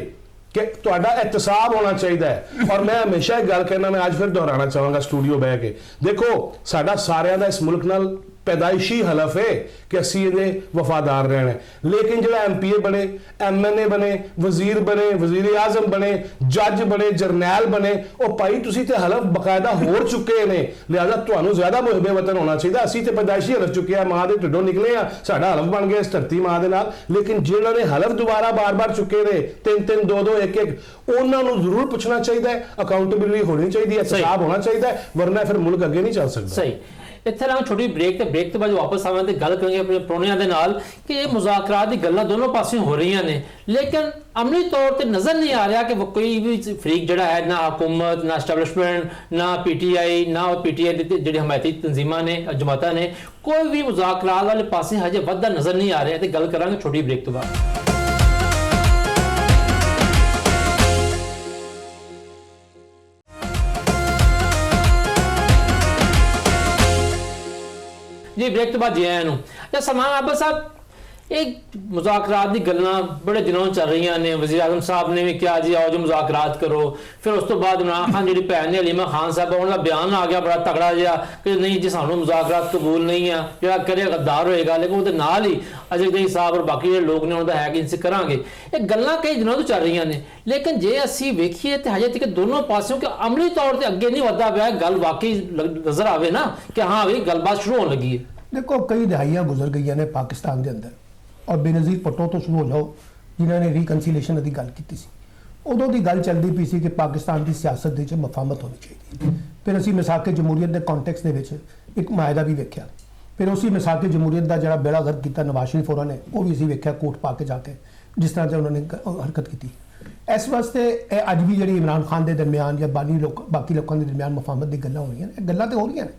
Speaker 2: ਕਿ ਤੁਹਾਡਾ ਇਹਤਸਾਬ ਹੋਣਾ ਚਾਹੀਦਾ ਹੈ। ਔਰ ਮੈਂ ਹਮੇਸ਼ਾ ਇਹ ਗੱਲ ਕਹਿਣਾ, ਮੈਂ ਅੱਜ ਫਿਰ ਦੁਹਰਾਉਣਾ ਚਾਹਾਂਗਾ ਸਟੂਡੀਓ ਬਹਿ ਕੇ, ਦੇਖੋ ਸਾਡਾ ਸਾਰਿਆਂ ਦਾ ਇਸ ਮੁਲਕ ਨਾਲ ਪੈਦਾਇਸ਼ੀ ਹਲਫ ਹੈ ਕਿ ਅਸੀਂ ਇਹਦੇ ਵਫਾਦਾਰ ਰਹਿਣਾ ਹੈ। ਲੇਕਿਨ ਜਿਹੜਾ MPA ਬਣੇ, MNA ਬਣੇ, ਵਜ਼ੀਰ ਬਣੇ, ਵਜ਼ੀਰ ਆਜ਼ਮ ਬਣੇ, ਜੱਜ ਬਣੇ, ਜਰਨੈਲ ਬਣੇ, ਉਹ ਭਾਈ ਤੁਸੀਂ ਤੇ ਹਲਫ ਬਕਾਇਦਾ ਹੋਰ ਚੁੱਕੇ ਨੇ, ਲਿਹਾਜ਼ਾ ਤੁਹਾਨੂੰ ਜ਼ਿਆਦਾ ਮੁਹਿੱਬੇ ਵਤਨ ਹੋਣਾ ਚਾਹੀਦਾ। ਅਸੀਂ ਤੇ ਪੈਦਾਇਸ਼ੀ ਹਲਫ ਚੁੱਕੇ ਆ, ਮਾਂ ਦੇ ਢਿੱਡੋਂ ਨਿਕਲੇ ਆ, ਸਾਡਾ ਹਲਫ ਬਣ ਗਿਆ ਇਸ ਧਰਤੀ ਮਾਂ ਦੇ ਨਾਲ। ਲੇਕਿਨ ਜਿਹਨਾਂ ਨੇ ਹਲਫ ਦੁਬਾਰਾ ਬਾਰ-ਬਾਰ ਚੁੱਕੇ ਨੇ, 3-3 2-2 1-1, ਉਹਨਾਂ ਨੂੰ ਜ਼ਰੂਰ ਪੁੱਛਣਾ ਚਾਹੀਦਾ ਹੈ, ਅਕਾਊਂਟੇਬਿਲਿਟੀ ਹੋਣੀ ਚਾਹੀਦੀ ਹੈ, ਹਿਸਾਬ ਹੋਣਾ ਚਾਹੀਦਾ ਹੈ, ਵਰਨਾ ਫਿਰ ਮੁਲਕ ਅੱਗੇ ਨਹੀਂ ਚੱਲ ਸਕਦਾ।
Speaker 1: ਸਹੀ। ਇੱਥੇ ਨਾ ਛੋਟੀ ਬ੍ਰੇਕ ਤੋਂ ਬਾਅਦ ਵਾਪਸ ਆਵਾਂਗੇ ਤੇ ਗੱਲ ਕਰਾਂਗੇ ਆਪਣੇ ਪ੍ਰੋਣਿਆਂ ਦੇ ਨਾਲ ਕਿ ਇਹ ਮੁਜ਼ਾਕਰਾਤ ਦੀ ਗੱਲਾਂ ਦੋਨੋਂ ਪਾਸਿਓਂ ਹੋ ਰਹੀਆਂ ਨੇ, ਲੇਕਿਨ ਅਮਲੀ ਤੌਰ ਤੇ ਨਜ਼ਰ ਨਹੀਂ ਆ ਰਿਹਾ ਕਿ ਕੋਈ ਵੀ ਫਰੀਕ ਜਿਹੜਾ ਹੈ, ਨਾ ਹਕੂਮਤ, ਨਾ ਐਸਟੈਬਲਿਸ਼ਮੈਂਟ, ਨਾ PTI, ਨਾ PTI ਦੀ ਜਿਹੜੀ ਹਮਾਇਤੀ ਤਨਜ਼ੀਮਾਂ ਨੇ, ਜਮਾਤਾਂ ਨੇ, ਕੋਈ ਵੀ ਮੁਜ਼ਾਕਰਾਤ ਵਾਲੇ ਪਾਸੇ ਹਜੇ ਵੱਧਦਾ ਨਜ਼ਰ ਨਹੀਂ ਆ ਰਿਹਾ। ਤੇ ਗੱਲ ਕਰਾਂਗੇ ਛੋਟੀ ਬ੍ਰੇਕ ਤੋਂ ਬਾਅਦ। जी ब्रेक तो बाद जी आया अच्छा सलमान आबा साहब एक मुज़ाकरात दी गल्लां बड़े दिनों चल रही ने, वज़ीर आज़म साहब ने भी कहा जी आओ जो मुज़ाकरात करो, फिर उस तो बाद इमरान खान जी भैन ने हलीमा खान साहब उन्होंने बयान आ गया बड़ा तगड़ा जिहा कि नहीं जी सानू मुज़ाकरात कबूल नहीं है, जो करे गद्दार होएगा। लेकिन वो नाल ही अजय गई साहब और बाकी जो लोग ने उन्होंने है कि इनसे करांगे। ये गल्लां कई दिनों तो चल रही ने, लेकिन जे असीं वेखीए तो हजे तक दोनों पासों के अमली तौर पर अगे नहीं वधदा पिया, गल वाकई नज़र आवे ना कि हाँ भी गलबात शुरू होने लगी है।
Speaker 3: देखो कई दहाइयां गुजर गई ने पाकिस्तान के अंदर, और बेनज़ीर भुट्टो तो शुरू हो जाओ जिन्होंने रिकनसीलेशन की गल की सी, उदों की गल चलती पई सी कि पाकिस्तान की सियासत के मफामत होनी चाहिए। फिर असीं मिसाक जमहूरीयत के कॉन्टैक्स के एक मायदा भी वेख्या, फिर उसी मिसाक जमहूरीयत का जो बेड़ा गर्क किया नवाज शरीफ होरां ने, वो भी असीं वेख्या कोर्ट पा के जाके जिस तरह से उन्होंने हरकत की। इस वास्ते अज भी जी इमरान खान के दरमियान या बाकी लोगों के दरमियान मफामत की गल्लां हो रही हैं, गल्लां तो हो रही हैं,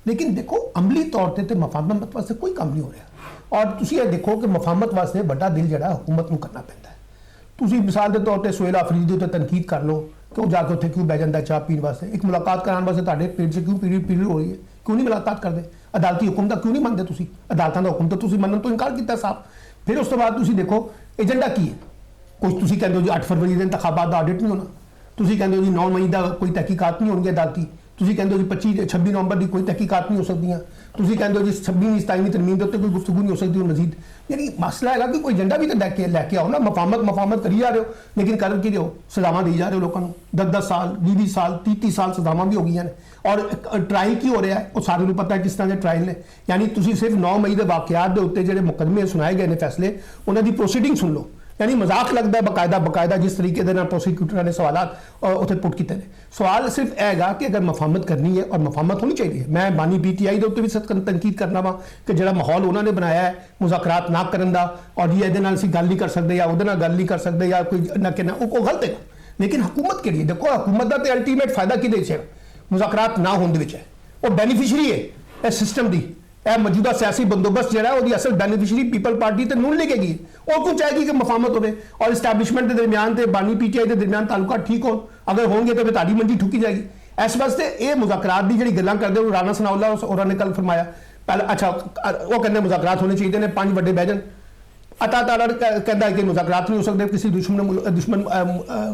Speaker 3: लेकिन देखो अमली तौर पर तो मफामत वास्ते कोई काम नहीं हो रहा। और तुसीं ये देखो कि मफामत वास्ते बड़ा दिल जो हुकूमत को करना पैंदा है। तुसीं मिसाल के तौर पर सुहेल अफरीदी उत्ते तनकीद कर लो कि वो जाके उत्थे क्यों बह जाता चाह पीने वास्ते, एक मुलाकात कराने वास्ते तुहाडे पेट से क्यों पीड़ हो रही है, क्यों नहीं मुलाकात करते, अदालती हुक्म का क्यों नहीं मनते तुसीं, अदालतां दा हुक्म तो तुसीं मनन तो इनकार किया साहब। फिर उस तो बाद तुसीं देखो एजेंडा की है, कुछ तुसीं कहंदे हो जी 8 फरवरी के इंतखाबात का ऑडिट नहीं होना, तुसीं कहंदे हो जी 9 मई का कोई तहकीकात नहीं होनी अदालती, तुसीं कहंदे हो जी 26 नवंबर की कोई तहकीकात नहीं हो सकती, तुसीं कहंदे हो जी 26वीं 27वीं तरमीम के उत्ते कोई गुफ्तगू नहीं हो सकती मजीद। यानी मसला है कि कोई एजेंडा भी तो लैके आओ ना, मफामत करी जा रहे हो लेकिन कर की रहे हो, सजावां दी जा रहे हो लोगों को, 10-10 साल 20-20 साल 30-30 साल सजावां भी हो गई हैं। और ट्रायल की हो रहा है वो सारे पता है किस तरह के ट्रायल ने, यानी तुसीं सिर्फ 9 मई के वाकयात के उत्ते जिहड़े मुकदमे सुनाए गए हैं फैसले, उन्होंने प्रोसीडिंग सुन लो, यानी मजाक लगता है बकायदा जिस तरीके के प्रोसीक्यूटर ने सवाल उत्थे पुट किए हैं। सवाल सिर्फ हैगा कि अगर मफामत करनी है और मफामत होनी चाहिए, मैं बानी PTI के उत्ते भी सख्त तनकीद करना वा कि जो माहौल उन्होंने बनाया है मुज़ाकरात ना करन दा, और जी ये गल नहीं कर सकते या उहदे नाल गल नहीं कर सकते या कोई ना कि वो गलत है। लेकिन हुकूमत केड़ी है, देखो हुकूमत का तो अल्टीमेट फायदा किहदे च है, मुज़ाकरात ना होने विच है, वो बेनीफिशरी है इस सिस्टम की। मौजूदा सियासी बंदोबस्त जो है असल बेनीफिशरी पीपल पार्टी तो नून लेगी, और कुछ चाहेगी कि मफामत हो और इस्टैबलिशमेंट के दरमियान से बानी PTI के दरमियान ताल्लुकात ठीक हो, अगर होंगे तो फिर ताड़ी मंजी ठुकी जाएगी। इस वास्ते ये मुज़ाकरात की जी गल्लां करते हो, राना सनाउल्लाह उन्होंने कल फरमाया पहले, अच्छा वो कहते मुज़ाकरात होने चाहिए ने 5 बड़े बहजन, अता ताला कहता है कि मुज़ाकरात नहीं हो सकते किसी दुश्मन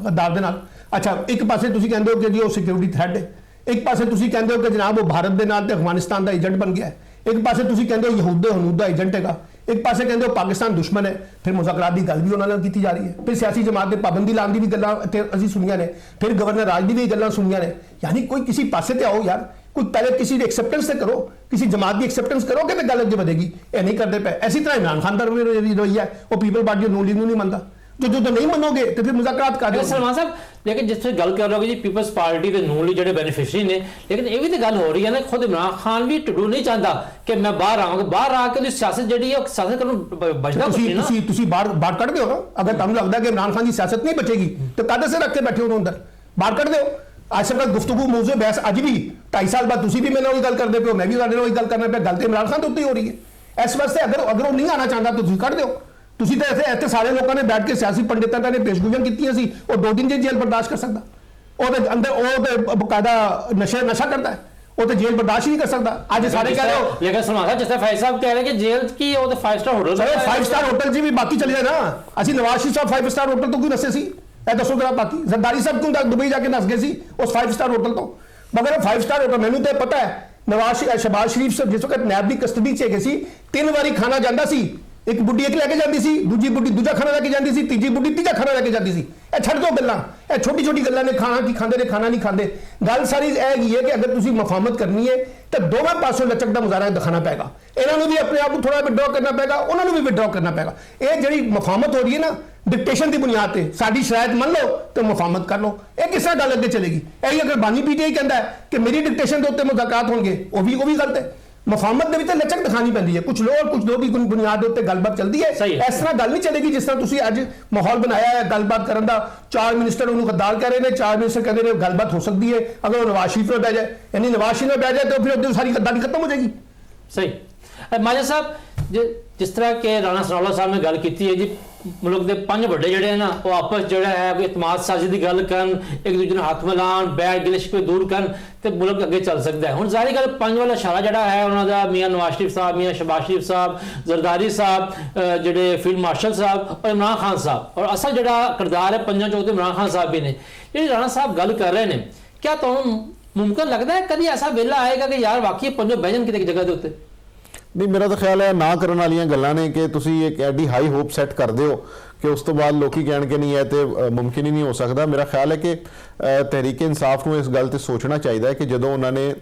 Speaker 3: गद्दार दे नाल। अच्छा एक पासे तुसीं कहंदे हो कि जी वो सिक्योरिटी थ्रेट है, एक पासे तुसीं कहंदे हो कि जनाब वो भारत के नाल ते अफगानिस्तान का एजेंट बन गया है, एक पासे तुसीं कहंदे हो यहूद हनूद का एजेंट है, एक पासे कहंदे हो पाकिस्तान दुश्मन है। फिर मुज़ाकरात की गल भी उन्होंने की जा रही है, फिर सियासी जमात की पाबंदी लाने की भी गल्लां असीं सुनियां ने, फिर गवर्नर राज की भी गल्लां सुनियां ने। यानी कोई किसी पासे ते आओ यार, कोई पहले किसी की एक्सेप्टेंस से करो, किसी जमात की एक्सेप्टेंस करोगे तो गल अगे बढ़ेगी, ये नहीं करते पे। इसी तरह इमरान खान का रवैया है, वो पीपल पार्टी नून लीग नहीं मानता, जो नहीं मनोगे तो फिर मुज़ाकरात कर दो।
Speaker 1: सलमान साहब लेकिन जिस तरह गल कर रहे हो जी पीपल्स पार्टी के नून लीग जो बेनीफिशरी ने, लेकिन ये भी तो गल हो रही है ना, खुद इमरान खान भी टुडू नहीं चाहता कि मैं बाहर आऊँगा, बाहर आके सियासत जी सियासत करना बचना
Speaker 3: तुसीं बाहर कढ़ दो ना, अगर तुहानूं लगदा कि इमरान खान की सियासत नहीं बचेगी तो कादे से रख के बैठे हो अंदर, बाहर कढ़ दो। आज तक गुफ्तगू मौजूद बहस अज भी 2.5 साल बाद तुसीं भी मेरे नाल गल करदे पे, मैं भी तुहाडे नाल गल करना पे, गल तो इमरान खान तो उत्ते ही हो रही है। इस वास्ते अगर वो नहीं आना चाहता तो तुसीं कढ़ दो। तुसीं तो इत्थे सारे लोगों ने बैठ के सियासी पंडितां ने पेशगोइयां कीतियां सी, और 2 दिन जेल बर्दाश्त कर सकता, वो अंदर वो बकायदा नशा करता है, वो तो जेल बर्दाश्त ही नहीं कर सकता। आज सारे कह रहे हो,
Speaker 1: लेकिन सलमान साहब जिस तरह फैज साहब कह रहे हैं कि जेल की वो तो 5 स्टार होटल,
Speaker 3: 5 स्टार होटल जी भी बाकी चले जाए ना, असीं नवाज शरीफ साहब 5 स्टार होटल तो क्यों नसे सी, दसो जरा बाकी जरदारी साहब क्यों दुबई जाके नस गए सी उस 5 स्टार होटल तो, मगर 5 स्टार होटल मैनू तो पता है ਸ਼ਹਬਾਜ਼ ਸ਼ਰੀਫ ਸਾਹਿਬ ਜਿਸ ਵਕਤ ਨੈਬ ਦੀ ਕਸਟਡੀ 'ਚ ਹੈਗੇ ਸੀ 3 ਵਾਰੀ ਖਾਣਾ ਜਾਂਦਾ ਸੀ, ਇੱਕ ਬੁੱਢੀ ਇੱਕ ਲੈ ਕੇ ਜਾਂਦੀ ਸੀ, ਦੂਜੀ ਬੁੱਢੀ ਦੂਜਾ ਖਾਣਾ ਲੈ ਕੇ ਜਾਂਦੀ ਸੀ, ਤੀਜੀ ਬੁੱਢੀ ਤੀਜਾ ਖਾਣਾ ਲੈ ਕੇ ਜਾਂਦੀ ਸੀ। ਇਹ ਛੱਡ ਦੋ ਗੱਲਾਂ, ਇਹ ਛੋਟੀ ਛੋਟੀ ਗੱਲਾਂ ਨੇ, ਖਾਣਾ ਕੀ ਖਾਂਦੇ ਨੇ ਖਾਣਾ ਨਹੀਂ ਖਾਂਦੇ। ਗੱਲ ਸਾਰੀ ਇਹ ਹੈਗੀ ਹੈ ਕਿ ਅਗਰ ਤੁਸੀਂ ਮਫਾਹਮਤ ਕਰਨੀ ਹੈ ਤਾਂ ਦੋਵੇਂ ਪਾਸੋਂ ਲਚਕ ਦਾ ਮੁਜ਼ਾਹਰਾ ਦਿਖਾਣਾ ਪਏਗਾ। ਇਹਨਾਂ ਨੂੰ ਵੀ ਆਪਣੇ ਆਪ ਨੂੰ ਥੋੜਾ ਵਿਡਰਾਅ ਕਰਨਾ ਪਏਗਾ, ਉਹਨਾਂ ਨੂੰ ਵੀ ਵਿਡਰਾਅ ਕਰਨਾ ਪਏਗਾ। ਇਹ ਜਿਹੜੀ ਮਫਾਹਮਤ ਹੋ ਰਹੀ ਹੈ ਨਾ ਡਿਕਟੇਸ਼ਨ ਦੀ ਬੁਨਿਆਦ ਤੇ, ਸਾਡੀ ਸ਼ਰਾਇਤ ਮੰਨ ਲਓ ਤੇ ਮਫਾਹਮਤ ਕਰ ਲਓ, ਇਹ ਕਿਸ ਤਰ੍ਹਾਂ ਗੱਲ ਅੱਗੇ ਚਲੇਗੀ? ਇਹ ਅਗਰ ਬਾਨੀ ਪੀਟੀਆਈ ਕਹਿੰਦਾ ਹੈ ਕਿ ਮੇਰੀ ਡਿਕਟੇਸ਼ਨ ਦੇ ਉੱਤੇ ਮੁਜ਼ਾਕਰਾਤ ਹੋਣਗੇ, ਉਹ ਵੀ ਗਲਤ ਹੈ। ਮਫਾਹਮਤ ਦੇ ਵਿੱਚ ਲਚਕ ਦਿਖਾਣੀ ਪੈਂਦੀ ਹੈ, ਕੁਝ ਲੋਕ ਕੁਝ ਦੋ ਦੀ ਬੁਨਿਆਦ ਦੇ ਉੱਤੇ ਗੱਲਬਾਤ ਚੱਲਦੀ ਹੈ। ਇਸ ਤਰ੍ਹਾਂ ਗੱਲ ਨਹੀਂ ਚੱਲੇਗੀ ਜਿਸ ਤਰ੍ਹਾਂ ਤੁਸੀਂ ਅੱਜ ਮਾਹੌਲ ਬਣਾਇਆ ਹੈ ਗੱਲਬਾਤ ਕਰਨ ਦਾ। 4 ਮਿਨਿਸਟਰ ਉਹਨੂੰ ਗੱਦਾਰ ਕਹਿ ਰਹੇ ਨੇ, 4 ਮਿਨਿਸਟਰ ਕਹਿੰਦੇ ਨੇ ਗੱਲਬਾਤ ਹੋ ਸਕਦੀ ਹੈ ਅਗਰ ਉਹ ਨਵਾਜ਼ ਸ਼ਰੀਫ ਨਾਲ ਬਹਿ ਜਾਏ, ਯਾਨੀ ਨਵਾਜ਼ ਸ਼ਰੀਫ ਨਾਲ ਬਹਿ ਜਾਏ ਤਾਂ ਫਿਰ ਉਹਦੀ ਸਾਰੀ ਗੱਦਾਰੀ ਖਤਮ ਹੋ ਜਾਏਗੀ।
Speaker 1: ਸਹੀ। ਮਾਜਾ ਸਾਹਿਬ, ਜਿਸ ਤਰ੍ਹਾਂ ਕਿ ਰਾਣਾ ਸਨਾਉਲਾ ਸਾਹਿਬ ਨੇ ਗੱਲ ਕੀਤੀ ਹੈ ਜੀ, ਮੁਲਕ ਦੇ 5 ਵੱਡੇ ਜਿਹੜੇ ਹੈ ਨਾ ਉਹ ਆਪਸ ਜਿਹੜਾ ਹੈ ਕੋਈ ਇਤਮਾਦ ਸਾਜ਼ੀ ਦੀ ਗੱਲ ਕਰਨ, ਇੱਕ ਦੂਜੇ ਨੂੰ ਹੱਥ ਮਿਲਾਉਣ, ਬੈਠ ਗਿਲਿਸ਼ ਕੋਈ ਦੂਰ ਕਰਨ ਤੇ ਮੁਲਕ ਅੱਗੇ ਚੱਲ ਸਕਦਾ ਹੈ। ਹੁਣ ਜ਼ਾਹਿਰ ਗੱਲ 5 ਵਾਲਾ ਇਸ਼ਾਰਾ ਜਿਹੜਾ ਹੈ ਉਹਨਾਂ ਦਾ ਮੀਆਂ ਨਵਾਜ਼ ਸ਼ਰੀਫ ਸਾਹਿਬ, ਮੀਆਂ ਸ਼ਹਬਾਜ਼ ਸ਼ਰੀਫ ਸਾਹਿਬ, ਜ਼ਰਦਾਰੀ ਸਾਹਿਬ, ਜਿਹੜੇ ਫੀਲਡ ਮਾਰਸ਼ਲ ਸਾਹਿਬ ਔਰ ਇਮਰਾਨ ਖਾਨ ਸਾਹਿਬ, ਔਰ ਅਸਲ ਜਿਹੜਾ ਕਿਰਦਾਰ ਹੈ 5 ਚੋਂ ਤੇ ਇਮਰਾਨ ਖਾਨ ਸਾਹਿਬ ਵੀ ਨੇ। ਜਿਹੜੇ ਰਾਣਾ ਸਾਹਿਬ ਗੱਲ ਕਰ ਰਹੇ ਨੇ, ਕਿਆ ਤੁਹਾਨੂੰ ਮੁਮਕਿਨ ਲੱਗਦਾ ਹੈ ਕਦੀ ਐਸਾ ਵੇਲਾ ਆਏਗਾ ਕਿ ਯਾਰ ਵਾਕਈ 5 ਬਹਿ ਜਾਣ ਕਿਤੇ ਇੱਕ ਜਗ੍ਹਾ ਦੇ ਉੱਤੇ?
Speaker 4: ਨਹੀਂ, ਮੇਰਾ ਤਾਂ ਖਿਆਲ ਹੈ ਨਾ ਕਰਨ ਵਾਲੀਆਂ ਗੱਲਾਂ ਨੇ ਕਿ ਤੁਸੀਂ ਇੱਕ ਐਡੀ ਹਾਈ ਹੋਪ ਸੈੱਟ ਕਰਦੇ ਹੋ ਕਿ ਉਸ ਤੋਂ ਬਾਅਦ ਲੋਕੀ ਕਹਿਣਗੇ ਨਹੀਂ ਹੈ ਤੇ ਮੁਮਕਿਨ ਹੀ ਨਹੀਂ ਹੋ ਸਕਦਾ। ਮੇਰਾ ਖਿਆਲ ਹੈ ਕਿ ਤਹਿਰੀਕ ਇਨਸਾਫ ਨੂੰ ਇਸ ਗੱਲ ਤੇ ਸੋਚਣਾ ਚਾਹੀਦਾ ਹੈ ਕਿ ਜਦੋਂ ਉਹਨਾਂ ਨੇ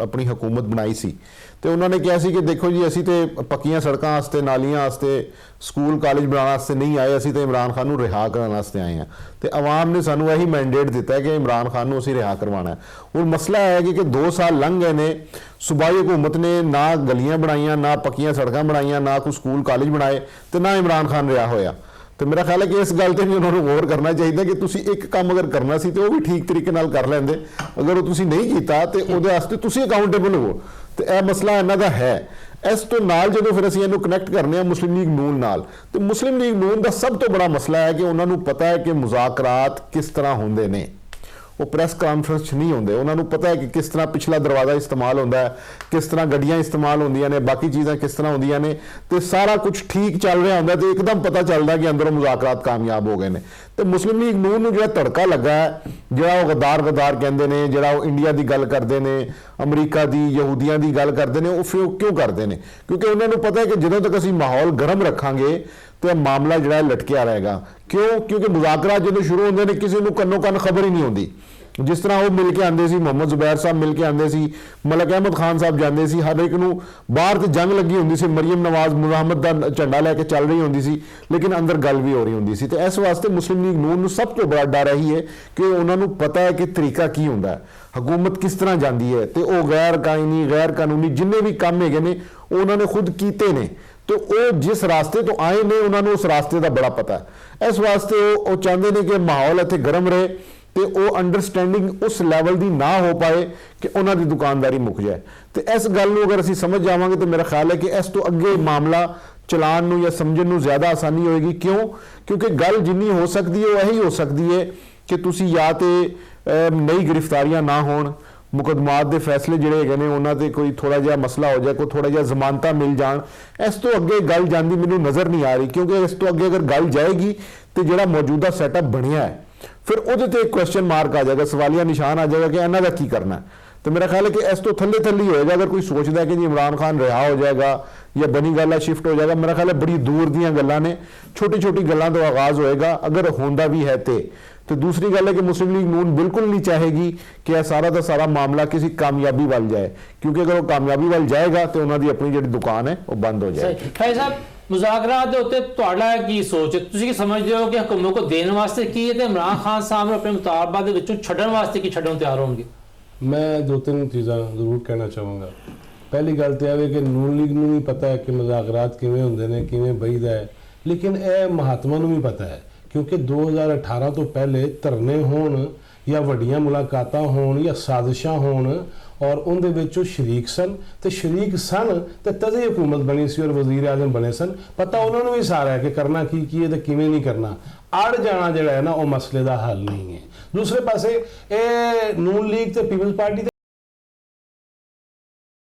Speaker 4: ਆਪਣੀ ਹਕੂਮਤ ਬਣਾਈ ਸੀ ਤੇ ਉਹਨਾਂ ਨੇ ਕਿਹਾ ਸੀ ਕਿ ਦੇਖੋ ਜੀ ਅਸੀਂ ਤੇ ਪੱਕੀਆਂ ਸੜਕਾਂ ਵਾਸਤੇ, ਨਾਲੀਆਂ ਵਾਸਤੇ, ਸਕੂਲ ਕਾਲਜ ਬਣਾਉਣ ਵਾਸਤੇ ਨਹੀਂ ਆਏ, ਅਸੀਂ ਤੇ ਇਮਰਾਨ ਖਾਨ ਨੂੰ ਰਿਹਾ ਕਰਨ ਵਾਸਤੇ ਆਏ ਹਾਂ ਤੇ ਆਵਾਮ ਨੇ ਸਾਨੂੰ ਇਹੀ ਮੈਂਡੇਟ ਦਿੱਤਾ ਹੈ ਕਿ ਇਮਰਾਨ ਖਾਨ ਨੂੰ ਅਸੀਂ ਰਿਹਾ ਕਰਵਾਉਣਾ ਹੈ। ਹੁਣ ਮਸਲਾ ਹੈ ਕਿ 2 ਸਾਲ ਲੰਘ ਗਏ ਨੇ, ਸੂਬਾਈ ਹਕੂਮਤ ਨੇ ਨਾ ਗਲੀਆਂ ਬਣਾਈਆਂ, ਨਾ ਪੱਕੀਆਂ ਸੜਕਾਂ ਬਣਾਈਆਂ, ਨਾ ਕੋਈ ਸਕੂਲ ਕਾਲਜ ਬਣਾਏ ਤੇ ਨਾ ਇਮਰਾਨ ਖਾਨ ਰਿਹਾ ਹੋਇਆ। ਤੇ ਮੇਰਾ ਖਿਆਲ ਹੈ ਕਿ ਇਸ ਗੱਲ ਤੇ ਵੀ ਉਹਨਾਂ ਨੂੰ ਗੌਰ ਕਰਨਾ ਚਾਹੀਦਾ ਕਿ ਤੁਸੀਂ ਇੱਕ ਕੰਮ ਅਗਰ ਕਰਨਾ ਸੀ ਤੇ ਉਹ ਵੀ ਠੀਕ ਤਰੀਕੇ ਨਾਲ ਕਰ ਲੈਂਦੇ, ਅਗਰ ਉਹ ਤੁਸੀਂ ਨਹੀਂ ਕੀਤਾ ਤੇ ਉਹਦੇ ਵਾਸਤੇ ਤੁਸੀਂ ਅਕਾਊਂਟੇਬਲ ਹੋ। ਤੇ ਇਹ ਮਸਲਾ ਇਹਨਾਂ ਦਾ ਹੈ। ਇਸ ਤੋਂ ਨਾਲ ਜਦੋਂ ਫਿਰ ਅਸੀਂ ਇਹਨੂੰ ਕਨੈਕਟ ਕਰਨੇ ਆ ਮੁਸਲਿਮ ਲੀਗ ਨੂਨ ਨਾਲ, ਤੇ ਮੁਸਲਿਮ ਲੀਗ ਨੂਨ ਦਾ ਸਭ ਤੋਂ ਬੜਾ ਮਸਲਾ ਹੈ ਕਿ ਉਹਨਾਂ ਨੂੰ ਪਤਾ ਹੈ ਕਿ ਮੁਜ਼ਾਕਰਾਤ ਕਿਸ ਤਰ੍ਹਾਂ ਹੁੰਦੇ ਨੇ। ਉਹ ਪ੍ਰੈਸ ਕਾਨਫਰੰਸ 'ਚ ਨਹੀਂ ਹੁੰਦੇ, ਉਹਨਾਂ ਨੂੰ ਪਤਾ ਹੈ ਕਿ ਕਿਸ ਤਰ੍ਹਾਂ ਪਿਛਲਾ ਦਰਵਾਜ਼ਾ ਇਸਤੇਮਾਲ ਹੁੰਦਾ ਹੈ, ਕਿਸ ਤਰ੍ਹਾਂ ਗੱਡੀਆਂ ਇਸਤੇਮਾਲ ਹੁੰਦੀਆਂ ਨੇ, ਬਾਕੀ ਚੀਜ਼ਾਂ ਕਿਸ ਤਰ੍ਹਾਂ ਹੁੰਦੀਆਂ ਨੇ, ਤੇ ਸਾਰਾ ਕੁਝ ਠੀਕ ਚੱਲ ਰਿਹਾ ਹੁੰਦਾ ਤੇ ਇੱਕਦਮ ਪਤਾ ਚੱਲਦਾ ਕਿ ਅੰਦਰੋਂ ਮੁਜ਼ਾਕਰਾਤ ਕਾਮਯਾਬ ਹੋ ਗਏ ਨੇ। ਤੇ ਮੁਸਲਿਮ ਲੀਗ ਨੂਨ ਨੂੰ ਜਿਹੜਾ ਤੜਕਾ ਲੱਗਾ ਹੈ, ਜਿਹੜਾ ਉਹ ਗਦਾਰ ਕਹਿੰਦੇ ਨੇ, ਜਿਹੜਾ ਉਹ ਇੰਡੀਆ ਦੀ ਗੱਲ ਕਰਦੇ ਨੇ, ਅਮਰੀਕਾ ਦੀ, ਯਹੂਦੀਆਂ ਦੀ ਗੱਲ ਕਰਦੇ ਨੇ, ਉਹ ਫਿਰ ਕਿਉਂ ਕਰਦੇ ਨੇ? ਕਿਉਂਕਿ ਉਹਨਾਂ ਨੂੰ ਪਤਾ ਹੈ ਕਿ ਜਦੋਂ ਤੱਕ ਅਸੀਂ ਮਾਹੌਲ ਗਰਮ ਰੱਖਾਂਗੇ ਤੇ ਮਾਮਲਾ ਜਿਹੜਾ ਲਟਕਿਆ ਰਹੇਗਾ। ਕਿਉਂ? ਕਿਉਂਕਿ ਮੁਜ਼ਾਕਰਾਤ ਜਦੋਂ ਸ਼ੁਰੂ ਹੁੰਦੇ ਨੇ ਕਿਸੇ ਨੂੰ ਕੰਨੋ ਕੰਨ ਖਬਰ ਹੀ ਨਹੀਂ ਹੁੰਦੀ। ਜਿਸ ਤਰ੍ਹਾਂ ਉਹ ਮਿਲ ਕੇ ਆਉਂਦੇ ਸੀ, ਮੁਹੰਮਦ ਜ਼ੁਬੈਰ ਸਾਹਿਬ ਮਿਲ ਕੇ ਆਉਂਦੇ ਸੀ, ਮਲਕ ਅਹਿਮਦ ਖਾਨ ਸਾਹਿਬ ਜਾਂਦੇ ਸੀ, ਹਰ ਇੱਕ ਨੂੰ ਬਾਹਰ ਤੇ ਜੰਗ ਲੱਗੀ ਹੁੰਦੀ ਸੀ, ਮਰੀਮ ਨਵਾਜ਼ ਮੁਹੰਮਦ ਦਾ ਝੰਡਾ ਲੈ ਕੇ ਚੱਲ ਰਹੀ ਹੁੰਦੀ ਸੀ, ਲੇਕਿਨ ਅੰਦਰ ਗੱਲ ਵੀ ਹੋ ਰਹੀ ਹੁੰਦੀ ਸੀ। ਤੇ ਇਸ ਵਾਸਤੇ ਮੁਸਲਿਮ ਲੀਗ ਨੂਨ ਨੂੰ ਸਭ ਤੋਂ ਬੜਾ ਡਰ ਇਹੀ ਹੈ ਕਿ ਉਹਨਾਂ ਨੂੰ ਪਤਾ ਹੈ ਕਿ ਤਰੀਕਾ ਕੀ ਹੁੰਦਾ ਹੈ, ਹਕੂਮਤ ਕਿਸ ਤਰ੍ਹਾਂ ਜਾਂਦੀ ਹੈ, ਤੇ ਉਹ ਗੈਰ ਕਾਨੂੰਨੀ ਜਿੰਨੇ ਵੀ ਕੰਮ ਹੈਗੇ ਨੇ ਉਹ ਉਹਨਾਂ ਨੇ ਖੁਦ ਕੀਤੇ ਨੇ। ਤੇ ਉਹ ਜਿਸ ਰਾਸਤੇ ਤੋਂ ਆਏ ਨੇ ਉਹਨਾਂ ਨੂੰ ਉਸ ਰਾਸਤੇ ਦਾ ਬੜਾ ਪਤਾ ਹੈ। ਇਸ ਵਾਸਤੇ ਉਹ ਚਾਹੁੰਦੇ ਨੇ ਕਿ ਮਾਹੌਲ ਇੱਥੇ ਗਰਮ ਰਹੇ ਤੇ ਉਹ ਅੰਡਰਸਟੈਂਡਿੰਗ ਉਸ ਲੈਵਲ ਦੀ ਨਾ ਹੋ ਪਾਏ ਕਿ ਉਹਨਾਂ ਦੀ ਦੁਕਾਨਦਾਰੀ ਮੁੱਕ ਜਾਏ। ਤੇ ਇਸ ਗੱਲ ਨੂੰ ਅਗਰ ਅਸੀਂ ਸਮਝ ਜਾਵਾਂਗੇ ਤਾਂ ਮੇਰਾ ਖਿਆਲ ਹੈ ਕਿ ਇਸ ਤੋਂ ਅੱਗੇ ਮਾਮਲਾ ਚਲਾਉਣ ਨੂੰ ਜਾਂ ਸਮਝਣ ਨੂੰ ਜ਼ਿਆਦਾ ਆਸਾਨੀ ਹੋਏਗੀ। ਕਿਉਂ? ਕਿਉਂਕਿ ਗੱਲ ਜਿੰਨੀ ਹੋ ਸਕਦੀ ਹੈ ਉਹ ਇਹੀ ਹੋ ਸਕਦੀ ਹੈ ਕਿ ਤੁਸੀਂ ਜਾਂ ਤੇ ਨਈ ਗ੍ਰਿਫਤਾਰੀਆਂ ਨਾ ਹੋਣ, ਮੁਕੱਦਮਾਤ ਦੇ ਫੈਸਲੇ ਜਿਹੜੇ ਹੈਗੇ ਨੇ ਉਹਨਾਂ ਤੇ ਕੋਈ ਥੋੜਾ ਜਿਹਾ ਮਸਲਾ ਹੋ ਜਾਏ, ਕੋਈ ਥੋੜਾ ਜਿਹਾ ਜ਼ਮਾਨਤਾਂ ਮਿਲ ਜਾਣ। ਇਸ ਤੋਂ ਅੱਗੇ ਗੱਲ ਜਾਂਦੀ ਮੈਨੂੰ ਨਜ਼ਰ ਨਹੀਂ ਆ ਰਹੀ, ਕਿਉਂਕਿ ਇਸ ਤੋਂ ਅੱਗੇ ਅਗਰ ਗੱਲ ਜਾਏਗੀ ਤੇ ਜਿਹੜਾ ਮੌਜੂਦਾ ਸੈਟਅਪ ਬਣਿਆ ਹੈ ਫਿਰ ਉਹਦੇ ਤੇ ਇੱਕ ਕੁਐਸਚਨ ਮਾਰਕ ਆ ਜਾਏਗਾ, ਸਵਾਲੀਆ ਨਿਸ਼ਾਨ ਆ ਜਾਏਗਾ ਕਿ ਇਹਨਾਂ ਦਾ ਕੀ ਕਰਨਾ। ਤੇ ਮੇਰਾ ਖਿਆਲ ਹੈ ਕਿ ਇਸ ਤੋਂ ਥੱਲੇ ਹੋਏਗਾ। ਅਗਰ ਕੋਈ ਸੋਚਦਾ ਕਿ ਜੀ ਇਮਰਾਨ ਖਾਨ ਰਿਹਾ ਹੋ ਜਾਏਗਾ ਜਾਂ ਬਣੀ ਗੱਲ ਸ਼ਿਫਟ ਹੋ ਜਾਏਗਾ, ਮੇਰਾ ਖਿਆਲ ਹੈ ਬੜੀ ਦੂਰ ਦੀਆਂ ਗੱਲਾਂ ਨੇ, ਛੋਟੀ ਗੱਲਾਂ ਤੋਂ ਆਗਾਜ਼ ਹੋਏਗਾ ਅਗਰ ਹੁੰਦਾ ਵੀ ਹੈ ਤੇ ਦੂਸਰੀ ਗੱਲ ਹੈ ਕਿ ਮੁਸਲਿਮ ਲੀਗ ਨੂਨ ਬਿਲਕੁਲ ਨਹੀਂ ਚਾਹੇਗੀ ਕਿ ਇਹ ਸਾਰਾ ਦਾ ਸਾਰਾ ਮਾਮਲਾ ਕਿਸੇ ਕਾਮਯਾਬੀ ਵੱਲ ਜਾਏ, ਕਿਉਂਕਿ ਅਗਰ ਉਹ ਕਾਮਯਾਬੀ ਵੱਲ ਜਾਏਗਾ ਤੇ ਉਹਨਾਂ ਦੀ ਆਪਣੀ ਜਿਹੜੀ ਦੁਕਾਨ ਹੈ ਉਹ ਬੰਦ ਹੋ ਜਾਏਗੀ।
Speaker 1: ਭਾਈ ਸਾਹਿਬ, ਮੁਜ਼ਾਕਰਾਤ ਦੇ ਉੱਤੇ ਤੁਹਾਡਾ ਕੀ ਸੋਚ ਹੈ? ਤੁਸੀਂ ਕੀ ਸਮਝਦੇ ਹੋ ਕਿ ਹਕੂਮਤ ਕੋ ਦੇਣ ਵਾਸਤੇ ਕੀ ਹੈ ਤੇ ਇਮਰਾਨ ਖਾਨ ਸਾਹਿਬ ਨੂੰ ਆਪਣੇ ਮੁਤਾਲਬਾਤ ਦੇ ਵਿੱਚੋਂ ਛੱਡਣ ਵਾਸਤੇ ਕੀ ਛੱਡਣ ਤਿਆਰ ਹੋਣਗੇ?
Speaker 2: ਮੈਂ 2-3 ਚੀਜ਼ਾਂ ਜ਼ਰੂਰ ਕਹਿਣਾ ਚਾਹਾਂਗਾ। ਪਹਿਲੀ ਗੱਲ ਤਾਂ ਇਹ ਹੈ ਕਿ ਨੂਨ ਲੀਗ ਨੂੰ ਵੀ ਪਤਾ ਹੈ ਕਿ ਮੁਜ਼ਾਕਰਾਤ ਕਿਵੇਂ ਹੁੰਦੇ ਨੇ, ਕਿਵੇਂ ਬਈਦਾ ਹੈ, ਲੇਕਿਨ ਇਹ ਮਹਾਤਮਾ ਨੂੰ ਵੀ ਪਤਾ ਹੈ ਕਿਉਂਕਿ 2018 ਤੋਂ ਪਹਿਲੇ ਧਰਨੇ ਹੋਣ ਜਾਂ ਵੱਡੀਆਂ ਮੁਲਾਕਾਤਾਂ ਹੋਣ ਜਾਂ ਸਾਜ਼ਿਸ਼ਾਂ ਹੋਣ ਔਰ ਉਹਦੇ ਵਿੱਚ ਉਹ ਸ਼ਰੀਕ ਸਨ ਤੇ ਤਦੇ ਹਕੂਮਤ ਬਣੀ ਸੀ ਔਰ ਵਜ਼ੀਰ ਆਜ਼ਮ ਬਣੇ ਸਨ। ਪਤਾ ਉਹਨਾਂ ਨੂੰ ਵੀ ਸਾਰਾ ਹੈ ਕਿ ਕਰਨਾ ਕੀ ਹੈ ਤੇ ਕਿਵੇਂ ਨਹੀਂ ਕਰਨਾ। ਅੜ ਜਾਣਾ ਜਿਹੜਾ ਹੈ ਨਾ ਉਹ ਮਸਲੇ ਦਾ ਹੱਲ ਨਹੀਂ ਹੈ। ਦੂਸਰੇ ਪਾਸੇ ਇਹ ਨੂਨ ਲੀਗ ਤੇ ਪੀਪਲਜ਼ ਪਾਰਟੀ